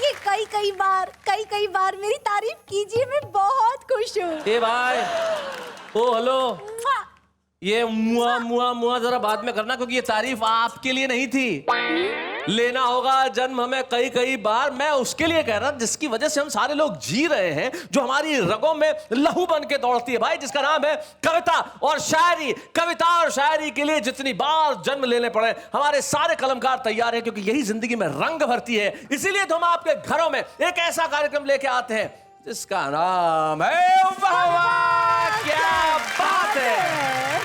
ये कई कई बार मेरी तारीफ कीजिए, मैं बहुत खुश हूँ। ए भाई, ओ हेलो, ये मुआ मुआ मुआ जरा बाद में करना, क्योंकि ये तारीफ आपके लिए नहीं थी। लेना होगा जन्म हमें कई बार, मैं उसके लिए कह रहा जिसकी वजह से हम सारे लोग जी रहे हैं, जो हमारी रगों में लहू बन के दौड़ती है भाई, जिसका नाम है कविता और शायरी। कविता और शायरी के लिए जितनी बार जन्म लेने पड़े, हमारे सारे कलमकार तैयार हैं, क्योंकि यही जिंदगी में रंग भरती है। इसीलिए तो हम आपके घरों में एक ऐसा कार्यक्रम लेके आते हैं जिसका नाम है वाह वाह क्या बात है।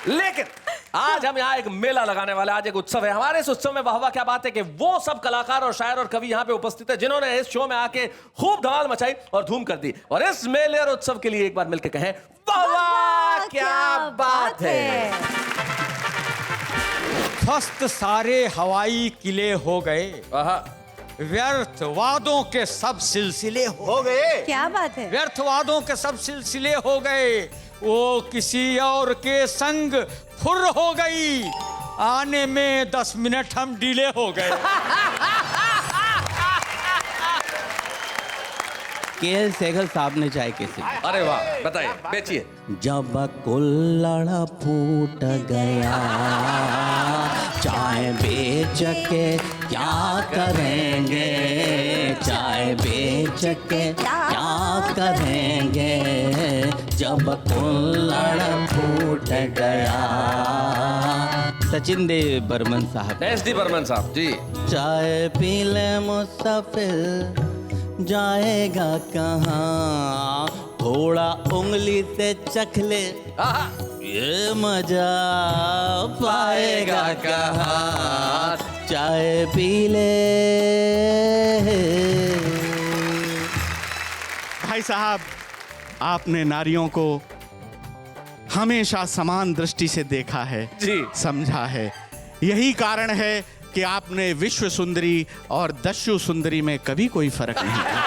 लेकिन आज हम यहाँ एक मेला लगाने वाले, आज एक उत्सव है। हमारे इस उत्सव में वाह वाह क्या बात है कि वो सब कलाकार और शायर और कवि यहाँ पे उपस्थित है जिन्होंने इस शो में आके खूब धमाल मचाई और धूम कर दी। और इस मेले और उत्सव के लिए एक बार मिलकर कहें वाह वाह क्या बात है। ध्वस्त सारे हवाई किले हो गए, व्यर्थ वादों के सब सिलसिले हो गए। क्या बात है। व्यर्थ वादों के सब सिलसिले हो गए, वो किसी और के संग फुर हो गई, आने में 10 मिनट हम डिले हो गए। के.एल. सहगल साहब ने चाय कैसे? अरे वाह, बताइए, बेचिए। जब कुल्हड़ फूट गया, चाय बेच के क्या करेंगे, चाय बेच के क्या करेंगे, जब कुल्हड़ फूट गया। सचिन देव बर्मन साहब। एस.डी. बर्मन साहब जी। चाय पी ले मुसाफिर, जाएगा कहाँ, थोड़ा उंगली से चख ले, ये मजा पाएगा कहाँ, चाय पी ले। भाई साहब, आपने नारियों को हमेशा समान दृष्टि से देखा है जी, समझा है। यही कारण है कि आपने विश्व सुंदरी और दस्यु सुंदरी में कभी कोई फर्क नहीं किया।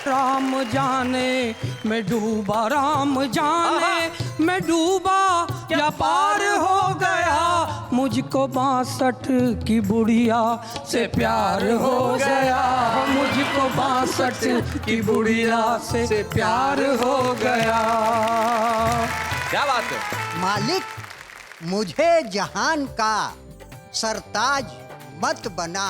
राम जाने मैं डूबा, राम जाने मैं डूबा, क्या पार हो गया, मुझको 62 की बुढ़िया से प्यार हो गया, मुझको 62 की बुढ़िया से प्यार हो गया। क्या बात है। मालिक, मुझे जहान का सरताज मत बना,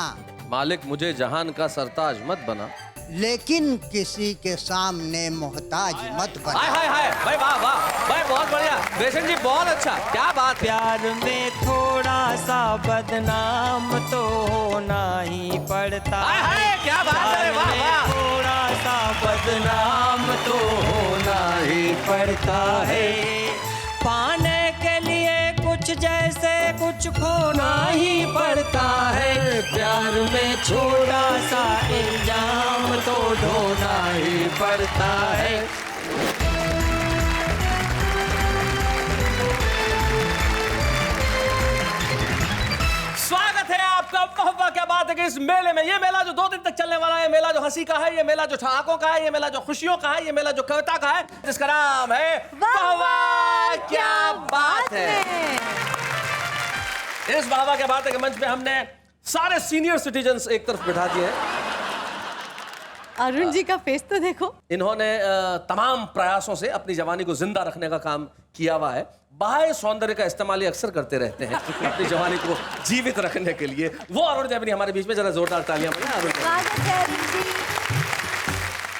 मालिक मुझे जहान का सरताज मत बना, लेकिन किसी के सामने मोहताज मत बना। हाय हाय हाय भाई, वाह वाह भाई, बहुत बढ़िया बेसन जी, बहुत अच्छा, क्या बात। प्यार में थोड़ा सा बदनाम तो होना ही पड़ता हाय हाय क्या बात है, वाह वाह। थोड़ा सा बदनाम तो होना ही पड़ता है, पाने के लिए कुछ जैसे कुछ खोना ही पड़ता है, प्यार में थोड़ा सा इल्जाम तो ढोना ही पड़ता है। स्वागत है आपका वाह वाह क्या बात है कि इस मेले में, ये मेला जो 2 दिन तक चलने वाला है, मेला जो हंसी का है, ये मेला जो ठहाकों का है, ये मेला जो खुशियों का है, ये मेला जो कविता का है, जिसका नाम है वाह वाह क्या बात है। इस वाह वाह क्या बात है के मंच पे हमने सारे सीनियर सिटीजन्स एक तरफ बिठा दिए हैं। अरुण जी का फेस तो देखो। इन्होंने तमाम प्रयासों से अपनी जवानी को जिंदा रखने का काम किया हुआ है। बाह्य सौंदर्य का इस्तेमाल ये अक्सर करते रहते हैं अपनी जवानी को जीवित रखने के लिए। वो अरुण जैमिनी हमारे बीच में, जरा जोरदार तालियां बजाएं अरुण जैमिनी।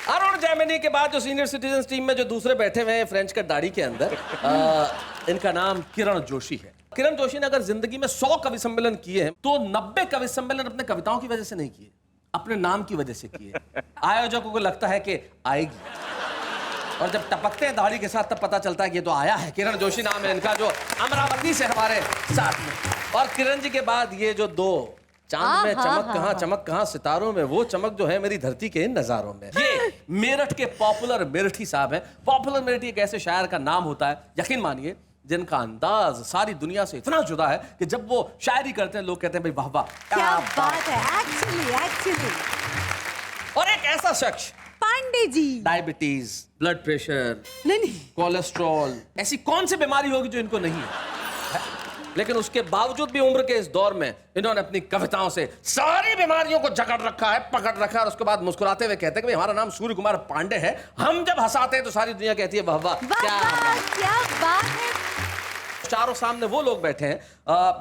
अरुण जैमिनी के बाद जो सीनियर सिटीजन टीम में जो दूसरे बैठे हुए हैं फ्रेंच कट दाढ़ी के अंदर, इनका नाम किरण जोशी है। किरण जोशी ने अगर जिंदगी में 100 कवि सम्मेलन किए हैं तो 90 कवि सम्मेलन अपने कविताओं की वजह से नहीं किए, अपने नाम की वजह से किए। आयोजकों को लगता है कि आएगी, और जब टपकते हैं दाढ़ी के साथ तब पता चलता है कि ये तो आया है। किरण जोशी नाम है इनका, जो अमरावती से हमारे साथ में। और किरण जी के बाद ये जो 2 चांद में चमक कहाँ सितारों में, वो चमक जो है मेरी धरती के इन नजारों में। ये मेरठ के पॉपुलर मेरठी साहब हैं। पॉपुलर मेरठी एक ऐसे शायर का नाम होता है, यकीन मानिए, जिनका अंदाज सारी दुनिया से इतना जुदा है कि जब वो शायरी करते हैं लोग कहते हैं भाई वाह वाह क्या बात है। एक्चुअली और एक ऐसा शख्स, Pandey ji, diabetes, blood pressure, नहीं कोलेस्ट्रॉल, ऐसी कौन सी बीमारी होगी जो इनको नहीं है? लेकिन उसके बावजूद भी उम्र के इस दौर में इन्होंने अपनी कविताओं से सारी बीमारियों को जकड़ रखा है, पकड़ रखा है, और उसके बाद मुस्कुराते हुए कहते हैं कि भाई हमारा नाम सूर्य कुमार पांडे है, हम जब हंसाते हैं तो सारी दुनिया कहती है वाह वाह क्या क्या बात है। चारों सामने वो लोग बैठे हैं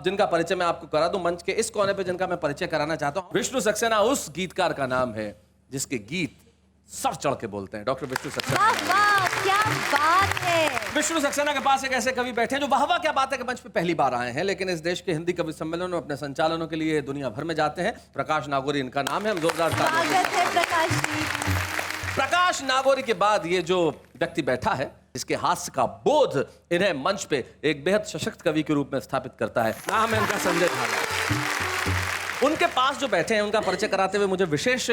जिनका परिचय मैं आपको करा दूं। मंच के इस कोने पे जिनका मैं परिचय कराना चाहता हूं, विष्णु सक्सेना उस गीतकार का नाम है जिसके गीत सर चढ़ के बोलते हैं। डॉक्टर विष्णु सक्सेना। वाह वाह क्या बात है। विष्णु सक्सेना के पास एक ऐसे कवि बैठे हैं जो वाह वाह क्या बात है कि मंच पे पहली बार आए हैं, लेकिन इस देश के हिंदी कवि सम्मेलनों में अपने संचालनों के लिए दुनिया भर में जाते हैं। प्रकाश नागोरी इनका नाम है। हम जोरदार तालियां। स्वागत है प्रकाश जी। प्रकाश नागोरी के बाद ये जो व्यक्ति बैठा है, जिसके हास्य का बोध इन्हें मंच पे एक बेहद सशक्त कवि के रूप में स्थापित करता है, नाम है इनका संजय धागा। उनके पास जो बैठे हैं उनका परिचय कराते हुए मुझे विशेष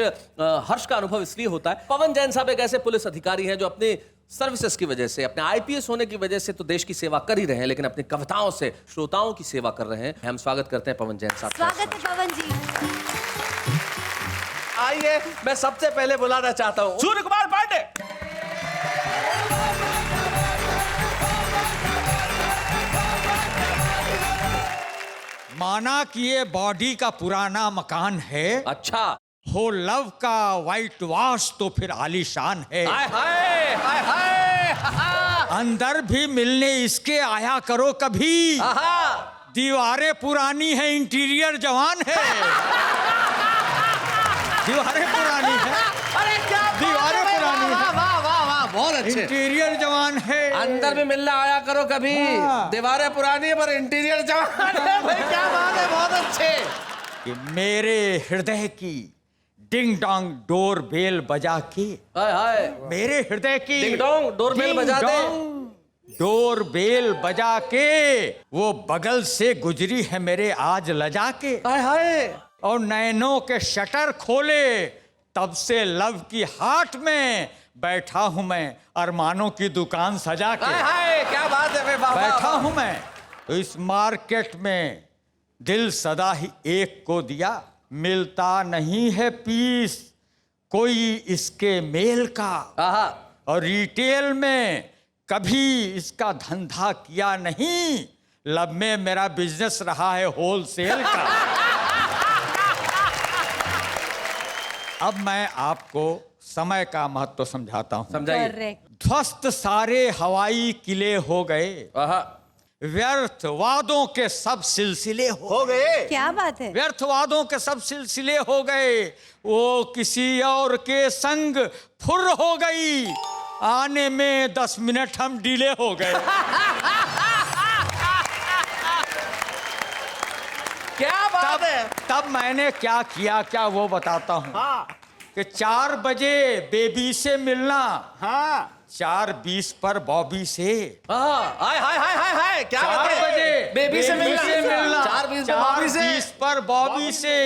हर्ष का अनुभव इसलिए होता है। पवन जैन साहब एक ऐसे पुलिस अधिकारी हैं जो अपनी सर्विसेज की वजह से, अपने आईपीएस होने की वजह से तो देश की सेवा कर ही रहे हैं, लेकिन अपनी कविताओं से श्रोताओं की सेवा कर रहे हैं। हम स्वागत करते हैं पवन जैन साहब। स्वागत है पवन जी। आइए, मैं सबसे पहले बुलाना चाहता हूं सूर्य कुमार पांडे। माना कि ये बॉडी का पुराना मकान है, अच्छा, हो लव का व्हाइट वॉश तो फिर आलीशान है। हाय हाय हाय हाय। अंदर भी मिलने इसके आया करो कभी। आहा। दीवारें पुरानी है, इंटीरियर जवान है। दीवारें पुरानी है, अरे क्या दीवारें पुरानी है, वाह वाह वाह, बहुत अच्छे। इंटीरियर जवान है। अंदर भी मिलना आया करो कभी। हाँ। दीवारें पुरानी है पर इंटीरियर जवान है। भाई क्या बात है, बहुत अच्छे। कि मेरे हृदय की डिंग डोंग डोर बेल बजा के, हाय हाय, मेरे हृदय की डिंग डोंग डोर बेल बजा दे। डोर बेल बजा के वो बगल से गुजरी है मेरे आज लजा के। हाय हाय, और नैनों के शटर खोले तब से लव की हाट में बैठा हूं मैं अरमानों की दुकान सजा के। हाय हाय, क्या बात है। वाह बैठा हूं मैं तो इस मार्केट में दिल सदा ही एक को दिया, मिलता नहीं है पीस कोई इसके मेल का। आहा। और रिटेल में कभी इसका धंधा किया नहीं, लब में मेरा बिजनेस रहा है होलसेल का। अब मैं आपको समय का महत्व समझाता हूं। समझाइए। करेक्ट। ध्वस्त सारे हवाई किले हो गए, आहा। व्यर्थ वादों के सब सिलसिले हो गए। क्या बात है। व्यर्थ वादों के सब सिलसिले हो गए, वो किसी और के संग फुर हो गई, आने में 10 मिनट हम डिले हो गए। क्या बात है। तब मैंने क्या किया क्या वो बताता हूँ। कि 4 बजे बेबी से मिलना, 4:20 पर बॉबी से। हाय हाय हाय हाय हाय, क्या 4 बजे बेबी से मिलना, 4:20 पर बॉबी से,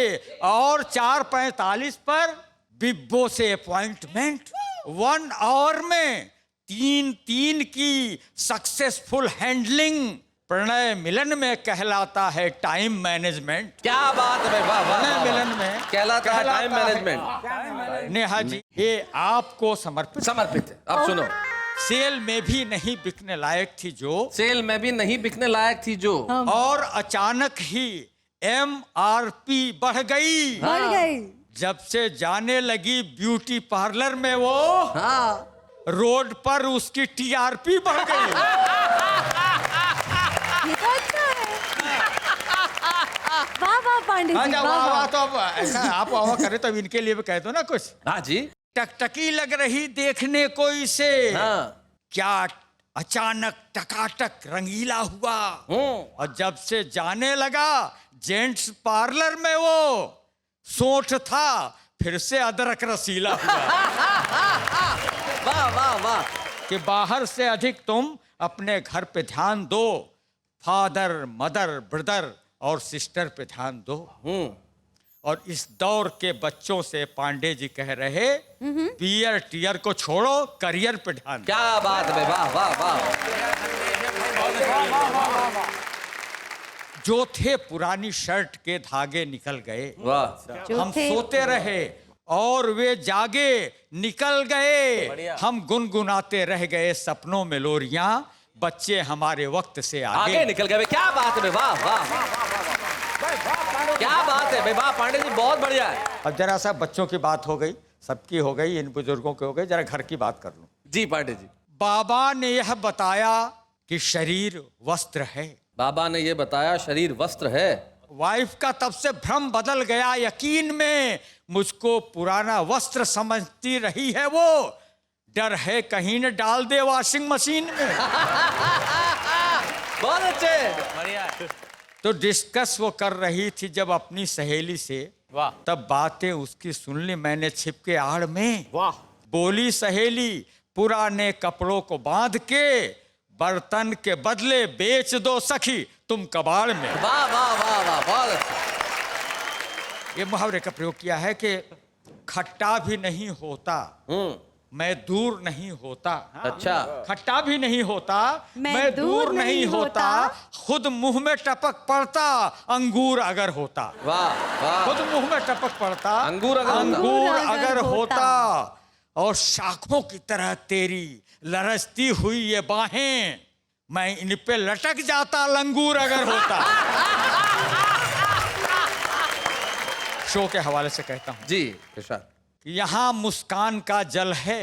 और 4:45 पर बिब्बो से अपॉइंटमेंट। 1 आवर में 3 की सक्सेसफुल हैंडलिंग प्रणय मिलन में कहलाता है टाइम मैनेजमेंट। क्या बात है भाई, वाह वाह। प्रणय मिलन में कहलाता है टाइम मैनेजमेंट। नेहा जी, ये आपको समर्पित समर्पित है। अब सुनो, सेल में भी नहीं बिकने लायक थी जो, सेल में भी नहीं बिकने लायक थी जो, और अचानक ही MRP बढ़ गई। बढ़ गई। जब से जाने लगी ब्यूटी पार्लर में वो, हाँ, रोड पर उसकी TRP बढ़ गई। ये तो अच्छा है। वाह वाह पांडे जी, अच्छा, वाह वाह वाह। वाह। तो अब ऐसा आप वाह करे तो इनके लिए भी कह दो ना कुछ। हाँ जी। टकटकी लग रही देखने को इसे, हाँ। क्या अचानक टकाटक रंगीला हुआ। और जब से जाने लगा जेंट्स पार्लर में वो, सोंठ था फिर से अदरक रसीला हुआ। वाह वाह वाह। कि बाहर से अधिक तुम अपने घर पे ध्यान दो, फादर मदर ब्रदर और सिस्टर पे ध्यान दो। और इस दौर के बच्चों से पांडे जी कह रहे, पियर टियर को छोड़ो, करियर पे ध्यान दो। क्या बात है, वाह वाह वाह। जो थे पुरानी शर्ट के धागे निकल गए, वाह। हम सोते रहे और वे जागे निकल गए, हम गुनगुनाते रह गए सपनों में लोरियां, बच्चे हमारे वक्त से आगे आगे। निकल गए भाई, क्या बात है भाई, वाह वाह, क्या बात है भाई, वाह पांडे जी, बहुत बढ़िया है। अब जरा सा बच्चों की बात हो गई, सबकी हो गई, इन बुजुर्गों की हो गई, जरा घर की बात कर लूं। जी पांडे जी। बाबा ने यह बताया कि शरीर वस्त्र है। बाबा ने ये बताया शरीर वस्त्र है। वाइफ का तब से भ्रम बदल गया यकीन में, मुझको पुराना वस्त्र समझती रही है वो, डर है कहीं न डाल दे वॉशिंग मशीन में। बहुत अच्छे। तो डिस्कस वो कर रही थी जब अपनी सहेली से, वाह। तब बातें उसकी सुन ली मैंने छिपके आड़ में। वाह। बोली सहेली, पुराने कपड़ों को बांध के बर्तन के बदले बेच दो सखी तुम कबाड़ में। वाह वाह वाह वाह, बहुत अच्छा। ये मुहावरे का प्रयोग किया है कि खट्टा भी नहीं होता मैं दूर नहीं होता। अच्छा। खट्टा भी नहीं होता मैं दूर नहीं होता, खुद मुंह में टपक पड़ता अंगूर अगर होता। वाह वाह। खुद मुंह में टपक पड़ता अंगूर अगर होता। अंगूर अगर होता, और शाखों की तरह तेरी लरजती हुई ये बाहें, मैं इन पे लटक जाता लंगूर अगर होता। शो के हवाले से कहता हूं, जी इरशाद। यहाँ मुस्कान का जल है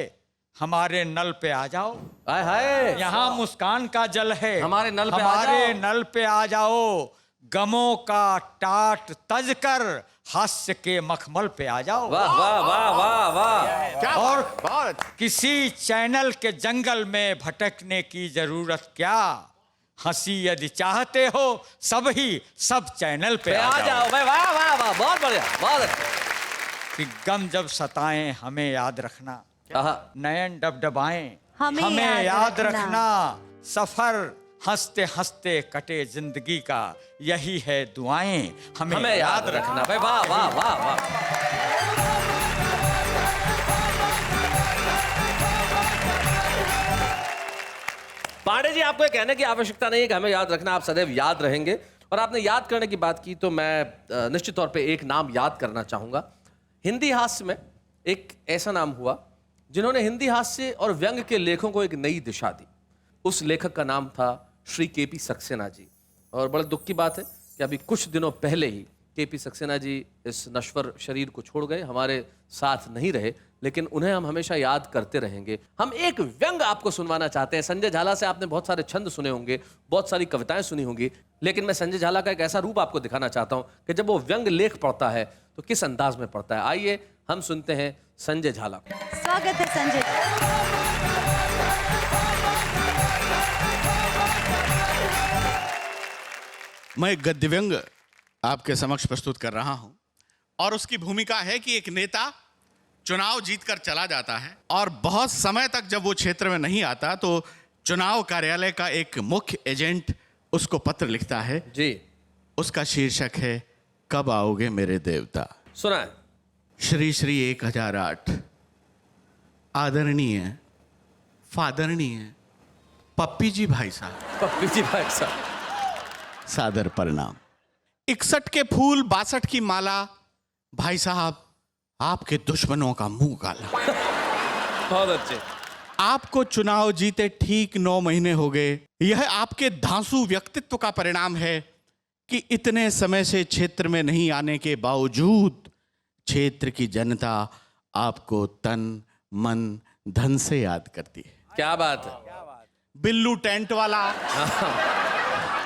हमारे नल पे आ जाओ। हाय हाय। यहाँ मुस्कान का जल है हमारे नल पे आ हमारे जाओ। नल पे आ जाओ, गमों का टाट तज कर हास्य के मखमल पे आ जाओ। वाह वाह वाह वाह वाह। और किसी चैनल के जंगल में भटकने की जरूरत क्या, हंसी यदि चाहते हो सब ही सब चैनल पे आ जाओ भाई, वाह वाह वाह, बहुत बढ़िया, बहुत अच्छा। कि गम जब सताएं हमें याद रखना, आहा। नयन डबडबाएं हमें याद रखना, सफर हंसते हंसते कटे जिंदगी का, यही है दुआएं हमें याद रखना भाई, वाह वाह वाह वाह। पांडे जी, आपको ये कहने की आवश्यकता नहीं है कि हमें याद रखना, आप सदैव याद रहेंगे। और आपने याद करने की बात की तो मैं निश्चित तौर पे एक नाम याद करना चाहूंगा। हिंदी हास्य में एक ऐसा नाम हुआ जिन्होंने हिंदी हास्य और व्यंग के लेखों को एक नई दिशा दी। उस लेखक का नाम था श्री केपी सक्सेना जी। और बड़े दुख की बात है कि अभी कुछ दिनों पहले ही केपी सक्सेना जी इस नश्वर शरीर को छोड़ गए, हमारे साथ नहीं रहे, लेकिन उन्हें हम हमेशा याद करते रहेंगे। हम एक व्यंग आपको सुनवाना चाहते हैं। संजय झाला से आपने बहुत सारे छंद सुने होंगे, बहुत सारी कविताएं सुनी होंगी, लेकिन मैं संजय झाला का एक ऐसा रूप आपको दिखाना चाहता हूं कि जब वो व्यंग लेख पढ़ता है तो किस अंदाज में पढ़ता है। आइए हम सुनते हैं संजय झाला को। स्वागत है संजय। मैं गद्य व्यंग आपके समक्ष प्रस्तुत कर रहा हूं, और उसकी भूमिका है कि एक नेता चुनाव जीतकर चला जाता है और बहुत समय तक जब वो क्षेत्र में नहीं आता तो चुनाव कार्यालय का एक मुख्य एजेंट उसको पत्र लिखता है जी। उसका शीर्षक है कब आओगे मेरे देवता। सुना है। श्री श्री 1008 आदरणीय फादरणीय पप्पी जी भाई साहब, पप्पी जी भाई साहब, सादर प्रणाम। 61 के फूल 62 की माला, भाई साहब आपके दुश्मनों का मुंह काला। बहुत अच्छे। आपको चुनाव जीते ठीक 9 महीने हो गए। यह आपके धांसू व्यक्तित्व का परिणाम है कि इतने समय से क्षेत्र में नहीं आने के बावजूद क्षेत्र की जनता आपको तन मन धन से याद करती है। क्या बात है। बिल्लू टेंट वाला,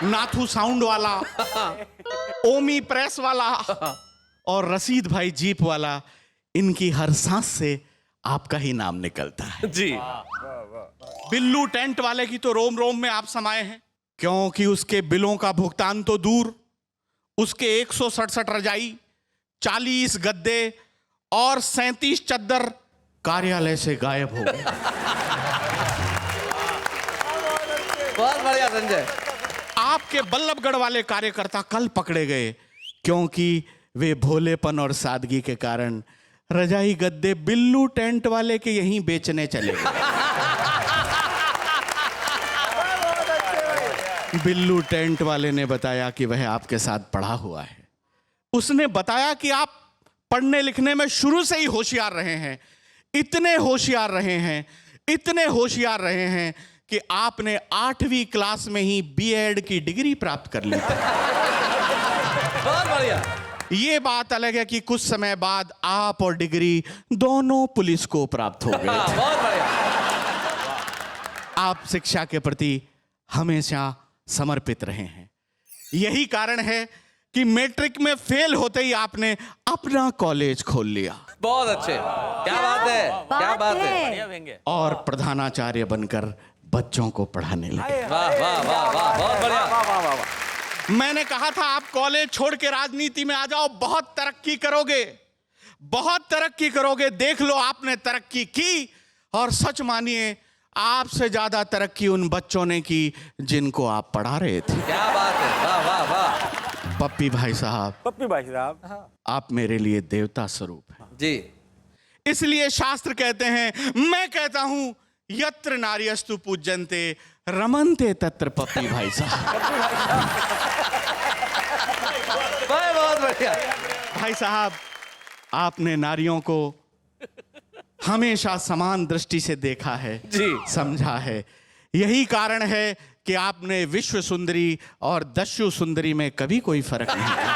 नाथू साउंड वाला, ओमी प्रेस वाला और रसीद भाई जीप वाला, इनकी हर सांस से आपका ही नाम निकलता है जी। बिल्लू टेंट वाले की तो रोम रोम में आप समाये हैं, क्योंकि उसके बिलों का भुगतान तो दूर, उसके 167 रजाई, 40 गद्दे और 37 चद्दर कार्यालय से गायब हो गए। बहुत बढ़िया संजय। आपके बल्लभगढ़ वाले कार्यकर्ता कल पकड़े गए, क्योंकि वे भोलेपन और सादगी के कारण रजाई गद्दे बिल्लू टेंट वाले के यहीं बेचने चले गए। बिल्लू टेंट वाले ने बताया कि वह आपके साथ पढ़ा हुआ है। उसने बताया कि आप पढ़ने लिखने में शुरू से ही होशियार रहे हैं, इतने होशियार रहे हैं, इतने होशियार रहे हैं कि आपने 8वीं क्लास में ही बीएड की डिग्री प्राप्त कर ली थी। बहुत बढ़िया। ये बात अलग है कि कुछ समय बाद आप और डिग्री दोनों पुलिस को प्राप्त हो गए थे। बहुत बढ़िया। आप शिक्षा के प्रति हमेशा समर्पित रहे हैं। यही कारण है कि मैट्रिक में फेल होते ही आपने अपना कॉलेज खोल लिया बहुत अच्छे। क्या बात है, क्या बात है। और प्रधानाचार्य बनकर बच्चों को पढ़ाने लगे। वाह वाह वाह वाह, बहुत बढ़िया। मैंने कहा था आप कॉलेज छोड़ के राजनीति में आ जाओ, बहुत तरक्की करोगे, बहुत तरक्की करोगे। देख लो आपने तरक्की की, और सच मानिए आपसे ज्यादा तरक्की उन बच्चों ने की जिनको आप पढ़ा रहे थे। क्या बात है, वाह वाह वाह। पप्पी भाई साहब, आप मेरे लिए देवता स्वरूप हैं जी। इसलिए शास्त्र कहते हैं, मैं कहता हूं यत्र नार्यस्तु पूज्यन्ते रमन्ते तत्र पप्पी भाई साहब। बहुत बढ़िया। भाई साहब, आपने नारियों को हमेशा समान दृष्टि से देखा है जी। समझा है। यही कारण है कि आपने विश्व सुंदरी और दस्यु सुंदरी में कभी कोई फर्क नहीं किया।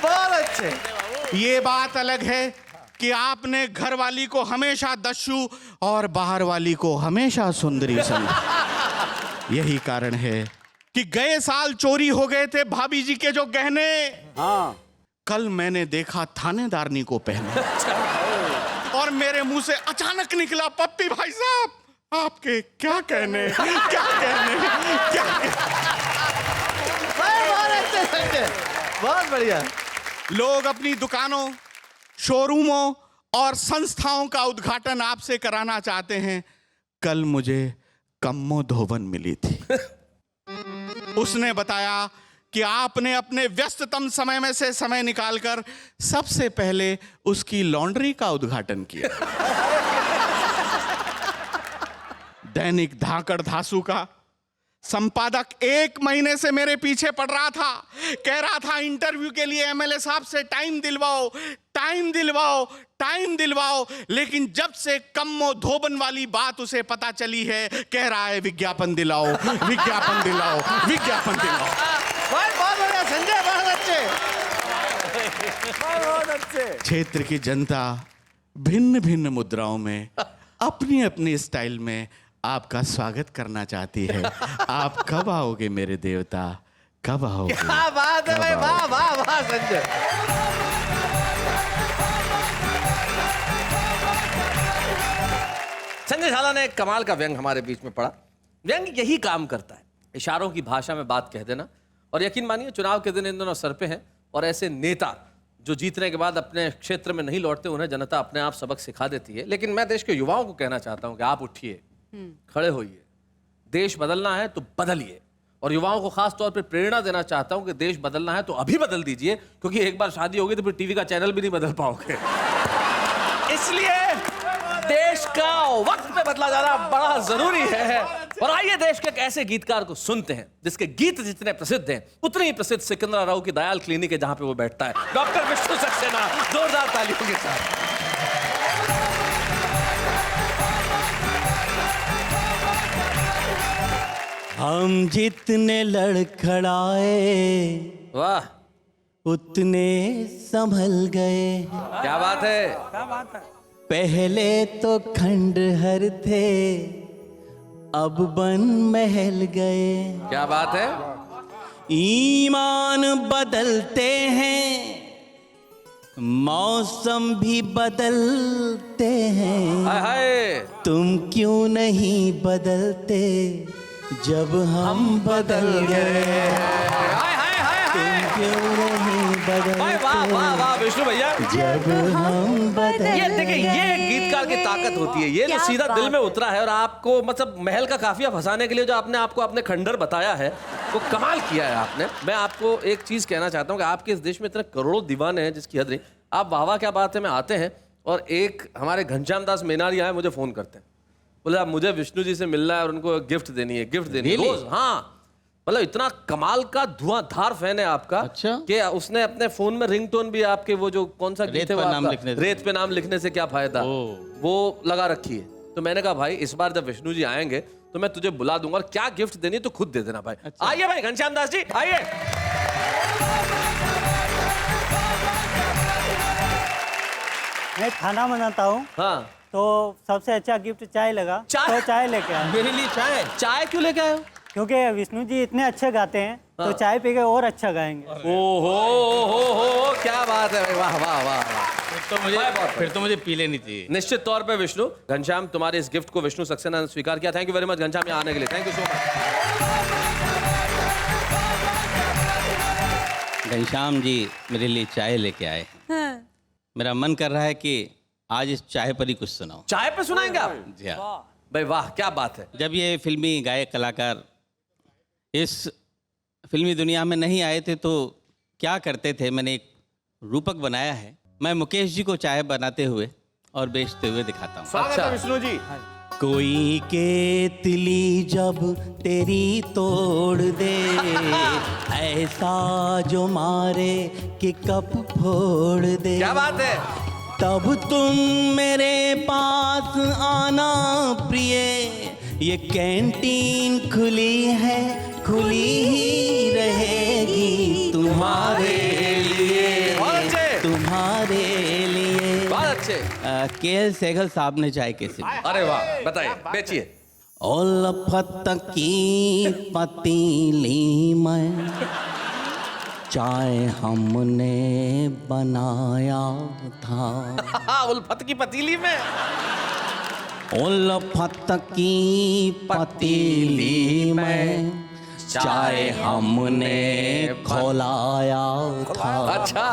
बहुत अच्छे। ये बात अलग है कि आपने घर वाली को हमेशा दस्यु और बाहर वाली को हमेशा सुंदरी समझा। यही कारण है कि गए साल चोरी हो गए थे भाभी जी के जो गहने, कल मैंने देखा थानेदारनी को पहने, और मेरे मुंह से अचानक निकला, पप्पी भाई साहब आपके क्या कहने, क्या कहने, क्या कहने। बहुत अच्छे संजय, बहुत बढ़िया। लोग अपनी दुकानों, शोरूमों और संस्थाओं का उद्घाटन आपसे कराना चाहते हैं। कल मुझे कम्मो धोबन मिली थी। उसने बताया कि आपने अपने व्यस्ततम समय में से समय निकालकर सबसे पहले उसकी लॉन्ड्री का उद्घाटन किया। दैनिक धाकड़ धासु का संपादक 1 महीने से मेरे पीछे पड़ रहा था, कह रहा था इंटरव्यू के लिए एमएलए साहब से टाइम दिलवाओ, टाइम दिलवाओ, टाइम दिलवाओ, लेकिन जब से कम्मो धोबन वाली बात उसे पता चली है, कह रहा है विज्ञापन दिलाओ, विज्ञापन दिलाओ, विज्ञापन दिलाओ। बहुत बढ़िया संजय, बहुत अच्छे, बहुत अच्छे। क्षेत्र की जनता भिन्न भिन्न मुद्राओं में अपनी अपनी स्टाइल में आपका स्वागत करना चाहती है। आप कब आओगे मेरे देवता, कब आओगे? क्या बात है भाई, वाह वाह वाह संजय। संजय झाला ने एक कमाल का व्यंग हमारे बीच में पढ़ा। व्यंग यही काम करता है, इशारों की भाषा में बात कह देना। और यकीन मानिए चुनाव के दिन इन दोनों सर पे हैं, और ऐसे नेता जो जीतने के बाद अपने क्षेत्र में नहीं लौटते, उन्हें जनता अपने आप सबक सिखा देती है। लेकिन मैं देश के युवाओं को कहना चाहता हूं कि आप उठिए, खड़े होइए, देश बदलना है तो बदलिए। और युवाओं को खास तौर पे प्रेरणा देना चाहता हूं कि देश बदलना है तो अभी बदल दीजिए, क्योंकि एक बार शादी होगी तो फिर टीवी का चैनल भी नहीं बदल पाओगे। इसलिए देश का वक्त पे बदला जाना बड़ा जरूरी है। और आइए देश के एक ऐसे गीतकार को सुनते हैं जिसके गीत जितने प्रसिद्ध हैं उतने ही प्रसिद्ध सिकंदराराव की दयाल क्लिनिक है जहां पे वो बैठता है। डॉक्टर विष्णु सक्सेना, जोरदार तालियों के साथ। हम जितने लड़खड़ाए वाह, उतने संभल गए। क्या बात है। पहले तो खंडहर थे, अब बन महल गए। क्या बात है। ईमान बदलते हैं, मौसम भी बदलते हैं। हाय हाय। तुम क्यों नहीं बदलते जब हम बदल गए? हाय हाय हाय तुम हाय। क्यों नहीं वाह वाह वाह वाह विष्णु भैया। जब हम बदल ये देखिए, ये गीतकार की ताकत होती है, ये जो क्या सीधा दिल बात में उतरा है। और आपको मतलब महल का काफिया फंसाने के लिए जो आपने आपको अपने खंडर बताया है, वो कमाल किया है आपने। मैं आपको एक चीज कहना चाहता हूँ कि आपके इस देश में इतने करोड़ों दीवाने हैं जिसकी हद नहीं। आप वाह वाह क्या बात है में आते हैं, और एक हमारे घनश्याम दास मेनारिया है, मुझे फोन करते हैं, बोले आप मुझे विष्णु जी से मिलना है और उनको गिफ्ट देनी है, गिफ्ट देनी है रोज। हाँ, मतलब इतना कमाल का धुआंधार फैन है आपका। अच्छा? कि उसने अपने फोन में रिंगटोन भी आपके वो जो कौन सा गीत है वो रेत पे नाम आपका, लिखने से। रेत पे नाम लिखने से क्या फायदा, वो लगा रखी है। तो मैंने कहा भाई इस बार जब विष्णु जी आएंगे तो मैं तुझे बुला दूंगा और क्या गिफ्ट देनी तो खुद दे देना भाई। आइए भाई घनश्याम दास जी आइए। मैं खाना बनाता हूँ हाँ तो सबसे अच्छा गिफ्ट चाय लगा। चाय? तो चाय लेके आया मेरे लिए चाय। चाय क्यों लेके आए हो? क्योंकि विष्णु जी इतने अच्छे गाते हैं तो चाय पी के और अच्छा गाएंगे। ओहो क्या बात है भाई, वाह वाह वाह वाह। फिर तो मुझे पी लेनी चाहिए। निश्चित तौर पे विष्णु, घनश्याम तुम्हारे इस गिफ्ट को विष्णु सक्सेना ने स्वीकार किया। Thank you very much Ghanshyam यहाँ आने के लिए, thank you so much. Ghanshyam ji मेरे लिए चाय लेके आए। मेरा मन कर रहा है कि आज इस चाय पर ही कुछ सुनाओ। चाय पे सुनाएंगे आप? जी हाँ। भाई वाह क्या बात है। जब ये फिल्मी गायक कलाकार इस फिल्मी दुनिया में नहीं आए थे तो क्या करते थे, मैंने एक रूपक बनाया है। मैं मुकेश जी को चाय बनाते हुए और बेचते हुए दिखाता हूँ। अच्छा विष्णु जी। कोई केतली जब तेरी तोड़ दे, ऐसा जो मारे कि कप फोड़ दे, क्या बात है। तब तुम मेरे पास आना प्रिय, ये कैंटीन खुली है, खुली ही रहेगी तुम्हारे लिए, बहुत अच्छे। तुम्हारे लिए। बहुत अच्छे। के.एल. सहगल साहब ने चाय कैसे दी? अरे वाह बताइए, बेचिए। उल्फत की पतीली में चाय हमने बनाया था। उल्फत की पतीली में। उल्फत की पतीली में चाय हमने खौलाया था। अच्छा।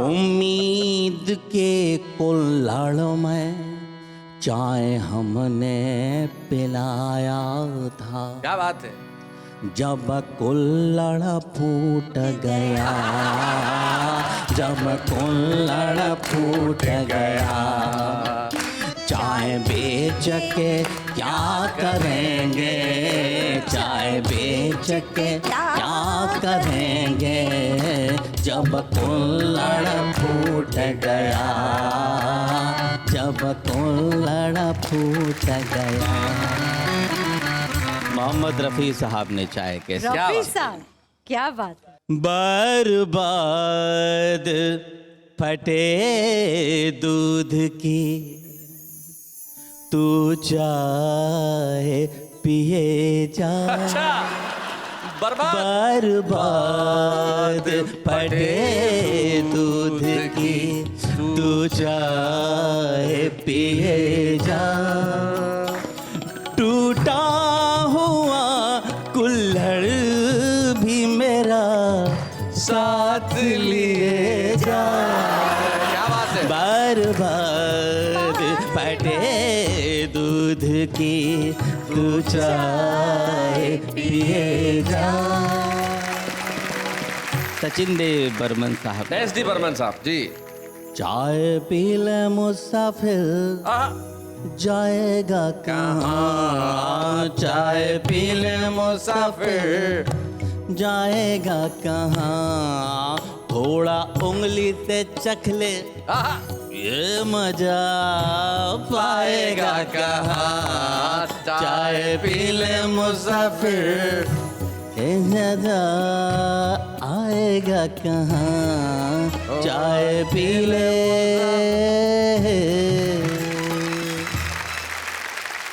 उम्मीद के कुल्हड़ में चाय हमने पिलाया था। क्या बात है। जब कुल्हड़ फूट गया, जब कुल्हड़ फूट गया, चाय बेच के क्या करेंगे, चाय बेच के क्या करेंगे, जब कुल्हड़ फूट गया, जब कुल्हड़ फूट गया। मोहम्मद रफ़ी साहब ने चाय कैसे? रफी साहब क्या बात है। बर्बाद फटे दूध की तू चाय पिए जा। अच्छा बर्बाद। बर्बाद फटे दूध की तू चाय पिए जा। टूटा हुआ कुल्हड़ भी मेरा साथ लिए जा। क्या बात है। बर्बाद फटे दूध की तू चाय पिए जा। सचिन देव बर्मन साहब। एस.डी. बर्मन साहब जी। चाय पी ले मुसाफिर, जाएगा कहाँ, चाय पी ले मुसाफिर, जाएगा कहाँ, थोड़ा उंगली से चख ले, ये मजा पाएगा कहाँ, चाय पी ले मुसाफिर, ये मजा आएगा कहाँ, चाय पी ले।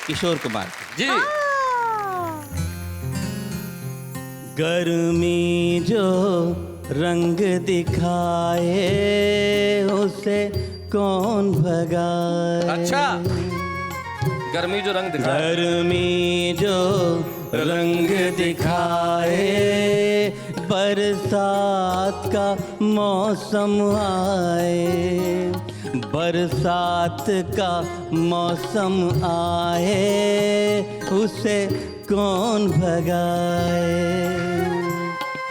किशोर कुमार जी। गर्मी जो रंग दिखाए उसे कौन भगाए। अच्छा गर्मी जो रंग दिखाए। गर्मी जो रंग दिखाए, बरसात का मौसम आए, बरसात का मौसम आए, उसे कौन भगाए।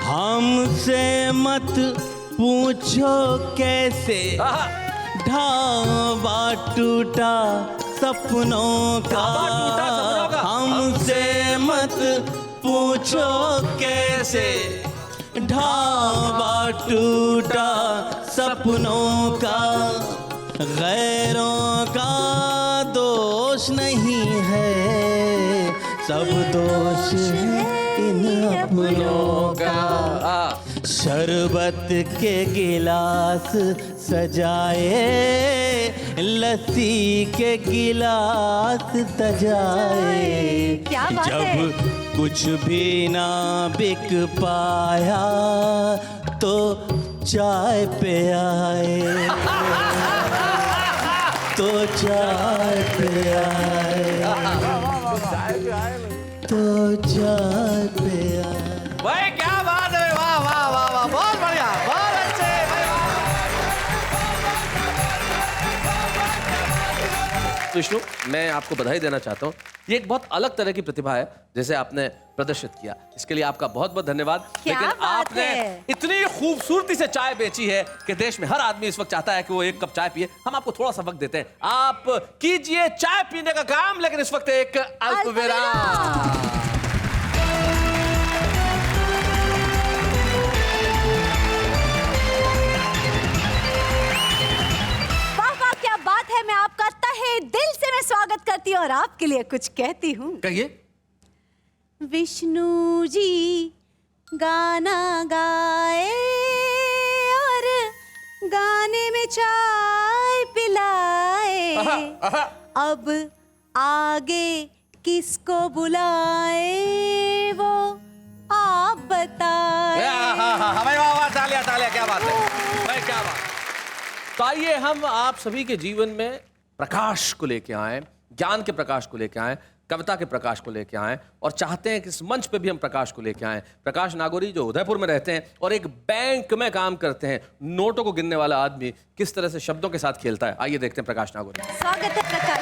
हमसे मत पूछो कैसे ढाबा टूटा सपनों का, हमसे मत पूछो कैसे ढाबा टूटा सपनों का, गैरों का दोष दोष नहीं है, सब दोष है इन अपनों का। शरबत के गिलास सजाए, लस्सी के गिलास सजाए। क्या बात जब है? कुछ भी ना बिक पाया तो चाय पे आए, तो चाय पे आए, तो चाय पे आए। भाई क्या बात है, वाह वाह वाह वाह, बहुत बढ़िया, बहुत अच्छे भाई। विष्णु, मैं आपको बधाई देना चाहता हूँ। ये एक बहुत अलग तरह की प्रतिभा है जैसे आपने प्रदर्शित किया, इसके लिए आपका बहुत बहुत धन्यवाद। क्या लेकिन बात आपने है? इतनी खूबसूरती से चाय बेची है कि देश में हर आदमी इस वक्त चाहता है कि वो एक कप चाय पिए। हम आपको थोड़ा सा वक्त देते हैं, आप कीजिए चाय पीने का काम, लेकिन इस वक्त एक अल्पविराम। बात है, मैं आपका तहे दिल से मैं स्वागत करती हूँ और आपके लिए कुछ कहती हूँ। कहिए। विष्णु जी गाना गाए और गाने में चाय पिलाए, अब आगे किसको बुलाए वो आप बताए। हमें वाह, तालियां तालियां, क्या बात है भाई, क्या बात। तो आइए हम आप सभी के जीवन में प्रकाश को लेके आए, ज्ञान के प्रकाश को लेके आए, कविता के प्रकाश को लेके आए, और चाहते हैं कि इस मंच पे भी हम प्रकाश को लेके आए। प्रकाश नागौरी जो उदयपुर में रहते हैं और एक बैंक में काम करते हैं, नोटों को गिनने वाला आदमी किस तरह से शब्दों के साथ खेलता है, आइए देखते हैं प्रकाश नागौरी। स्वागत है प्रकाश।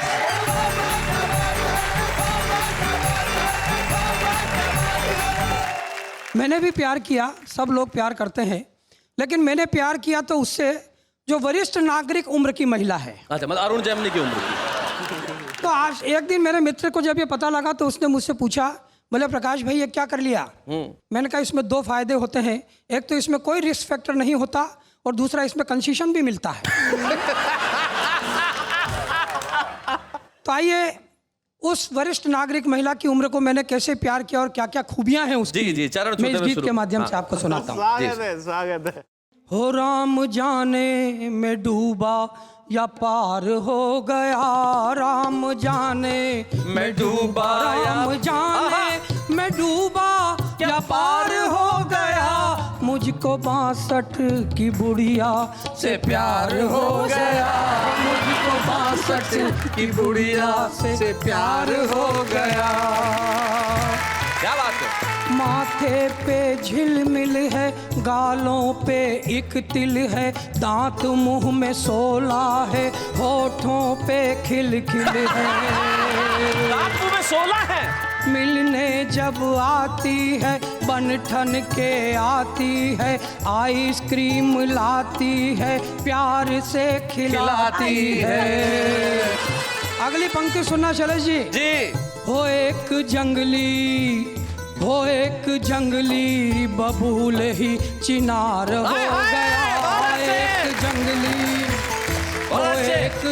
मैंने भी प्यार किया, सब लोग प्यार करते हैं, लेकिन मैंने प्यार किया तो उससे जो वरिष्ठ नागरिक उम्र की महिला है। अच्छा, मतलब अरुण जेमनी की उम्र की। तो आज एक दिन मेरे मित्र को जब ये पता लगा तो उसने मुझसे पूछा, बोले प्रकाश भाई ये क्या कर लिया? मैंने कहा इसमें दो फायदे होते हैं, एक तो इसमें कोई रिस्क फैक्टर नहीं होता और दूसरा इसमें कंसेशन भी मिलता है। तो आइए उस वरिष्ठ नागरिक महिला की उम्र को मैंने कैसे प्यार किया और क्या क्या खूबियां हैं उसकी, जी, चरण मैं इस गीत के माध्यम से आपको सुनाता हूँ। स्वागत है। हो राम जाने में डूबा या पार हो गया, राम जाने मैं डूबा, राम जाने में डूबा या पार हो गया, मुझको 62 की बुढ़िया से प्यार हो गया, मुझको 62 की बुढ़िया से प्यार हो गया। क्या बात है। माथे पे झिलमिल है, गालों पे एक तिल है, दांत मुंह में 16 है, होठों पे खिलखिल है, दांत मुंह में 16 है। मिलने जब आती है बन ठन के आती है, आइसक्रीम लाती है, प्यार से खिलाती है। अगली पंक्ति सुनना शैलेश जी। हो एक जंगली बबूल ही चिनार हो गया, एक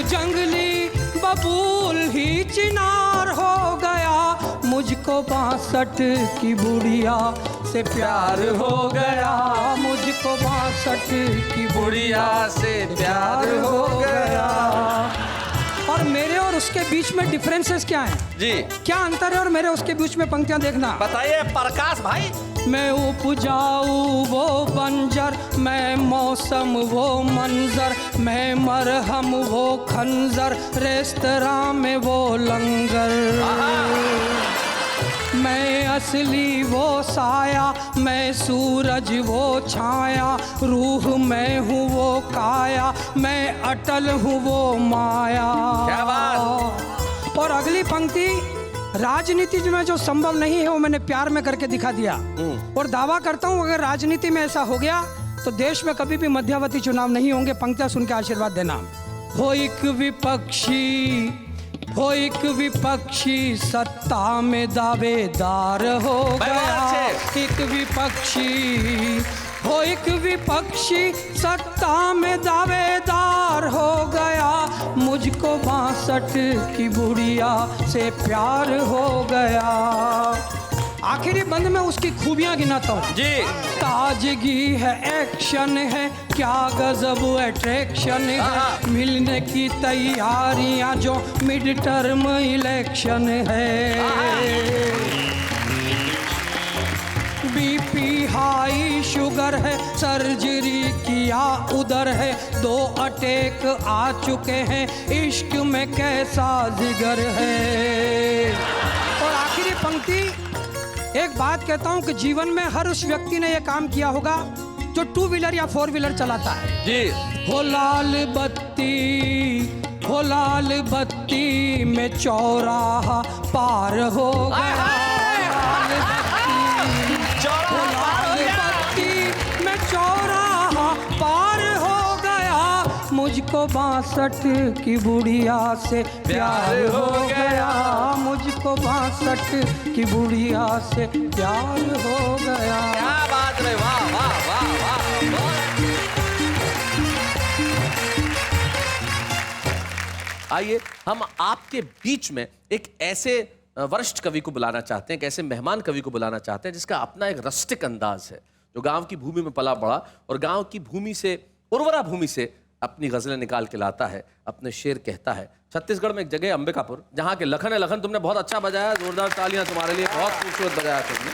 जंगली बबूल ही चिनार हो गया, मुझको 62 की बुढ़िया से प्यार हो गया, मुझको 62 की बुढ़िया से प्यार हो गया। और मेरे और उसके बीच में डिफरेंसेस क्या हैं? जी, क्या अंतर है और मेरे उसके बीच में पंक्तियां देखना। बताइए प्रकाश भाई। मैं उपजाऊ वो बंजर, मैं मौसम वो मंजर, मैं मरहम वो खंजर, रेस्तरां में वो लंगर, मैं असली वो साया, मैं सूरज वो छाया, रूह मैं हूँ वो काया, मैं अटल हूँ वो माया। क्या बात। और अगली पंक्ति, राजनीति में जो संभव नहीं है वो मैंने प्यार में करके दिखा दिया, और दावा करता हूँ अगर राजनीति में ऐसा हो गया तो देश में कभी भी मध्यावधि चुनाव नहीं होंगे। पंक्तियां सुन के आशीर्वाद देना। हो एक विपक्षी सत्ता में दावेदार हो गया, एक विपक्षी सत्ता में दावेदार हो गया, मुझको 62 की बुढ़िया से प्यार हो गया। आखिरी बंद में उसकी खूबियां गिनाता हूँ जी। ताजगी है, एक्शन है, क्या गजब अट्रैक्शन है, मिलने की तैयारियां जो मिड टर्म इलेक्शन है। बीपी हाई शुगर है, सर्जरी किया उधर है, 2 अटैक आ चुके हैं, इश्क में कैसा जिगर है। और आखिरी पंक्ति, एक बात कहता हूं कि जीवन में हर उस व्यक्ति ने यह काम किया होगा जो 2 व्हीलर या 4 व्हीलर चलाता है। जी। हो लाल बत्ती में चौराहा पार हो गया। में चौराहा पार हो गया, मुझको 62 की बुढ़िया से प्यार हो गया, मुझको 62 की बुढ़िया से प्यार हो गया। क्या बात है, वाह वाह वाह वाह। आइए हम आपके बीच में एक ऐसे वरिष्ठ कवि को बुलाना चाहते हैं, एक ऐसे मेहमान कवि को बुलाना चाहते हैं जिसका अपना एक रस्टिक अंदाज है, जो गांव की भूमि में पला बड़ा और गांव की भूमि से, उर्वरा भूमि से अपनी गजलें निकाल के लाता है, अपने शेर कहता है। छत्तीसगढ़ में एक जगह अंबिकापुर, जहां के लखन है। लखन, तुमने बहुत अच्छा बजाया, जोरदार तालियां तुम्हारे लिए, बहुत खूबसूरत बजाया तुमने।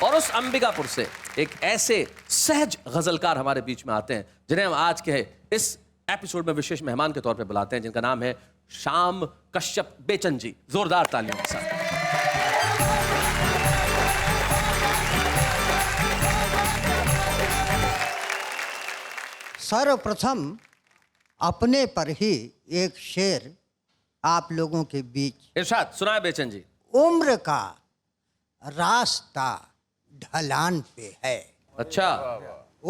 और उस अंबिकापुर से एक ऐसे सहज गजलकार हमारे बीच में आते हैं जिन्हें हम आज के इस एपिसोड में विशेष मेहमान के तौर पे बुलाते हैं, जिनका नाम है श्याम कश्यप बेचन जी। जोरदार तालियों के साथ। सर्वप्रथम अपने पर ही एक शेर आप लोगों के बीच। इरशाद सुनाए बेचन जी। उम्र का रास्ता ढलान पे है। अच्छा।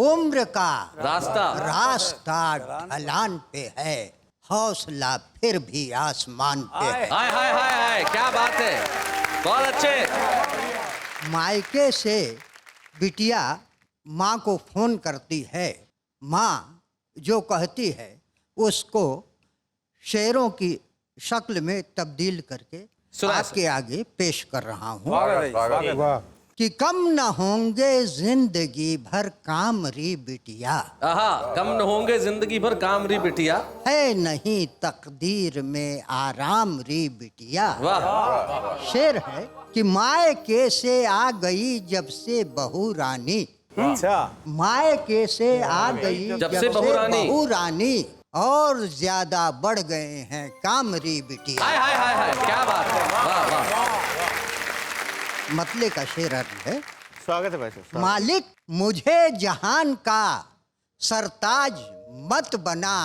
उम्र का रास्ता ढलान पे है, हौसला फिर भी आसमान पे है। हाय हाय हाय हाय, क्या बात है, बहुत अच्छे। मायके से बिटिया माँ को फोन करती है, माँ जो कहती है उसको शेरों की शक्ल में तब्दील करके आपके आगे पेश कर रहा हूँ कि कम न होंगे जिंदगी भर काम री बिटिया। कम न होंगे जिंदगी भर काम री बिटिया, है नहीं तकदीर में आराम री बिटिया। वाह। शेर है कि मायके से आ गई जब से बहू रानी। अच्छा। मायके से आ गई जब से बहू रानी, और ज्यादा बढ़ गए हैं काम री बिटिया। हाय हाय हाय हाय, क्या बात है, वाह वाह। मतले का शेर है, स्वागत है भाई साहब। मालिक मुझे जहान का सरताज मत बना,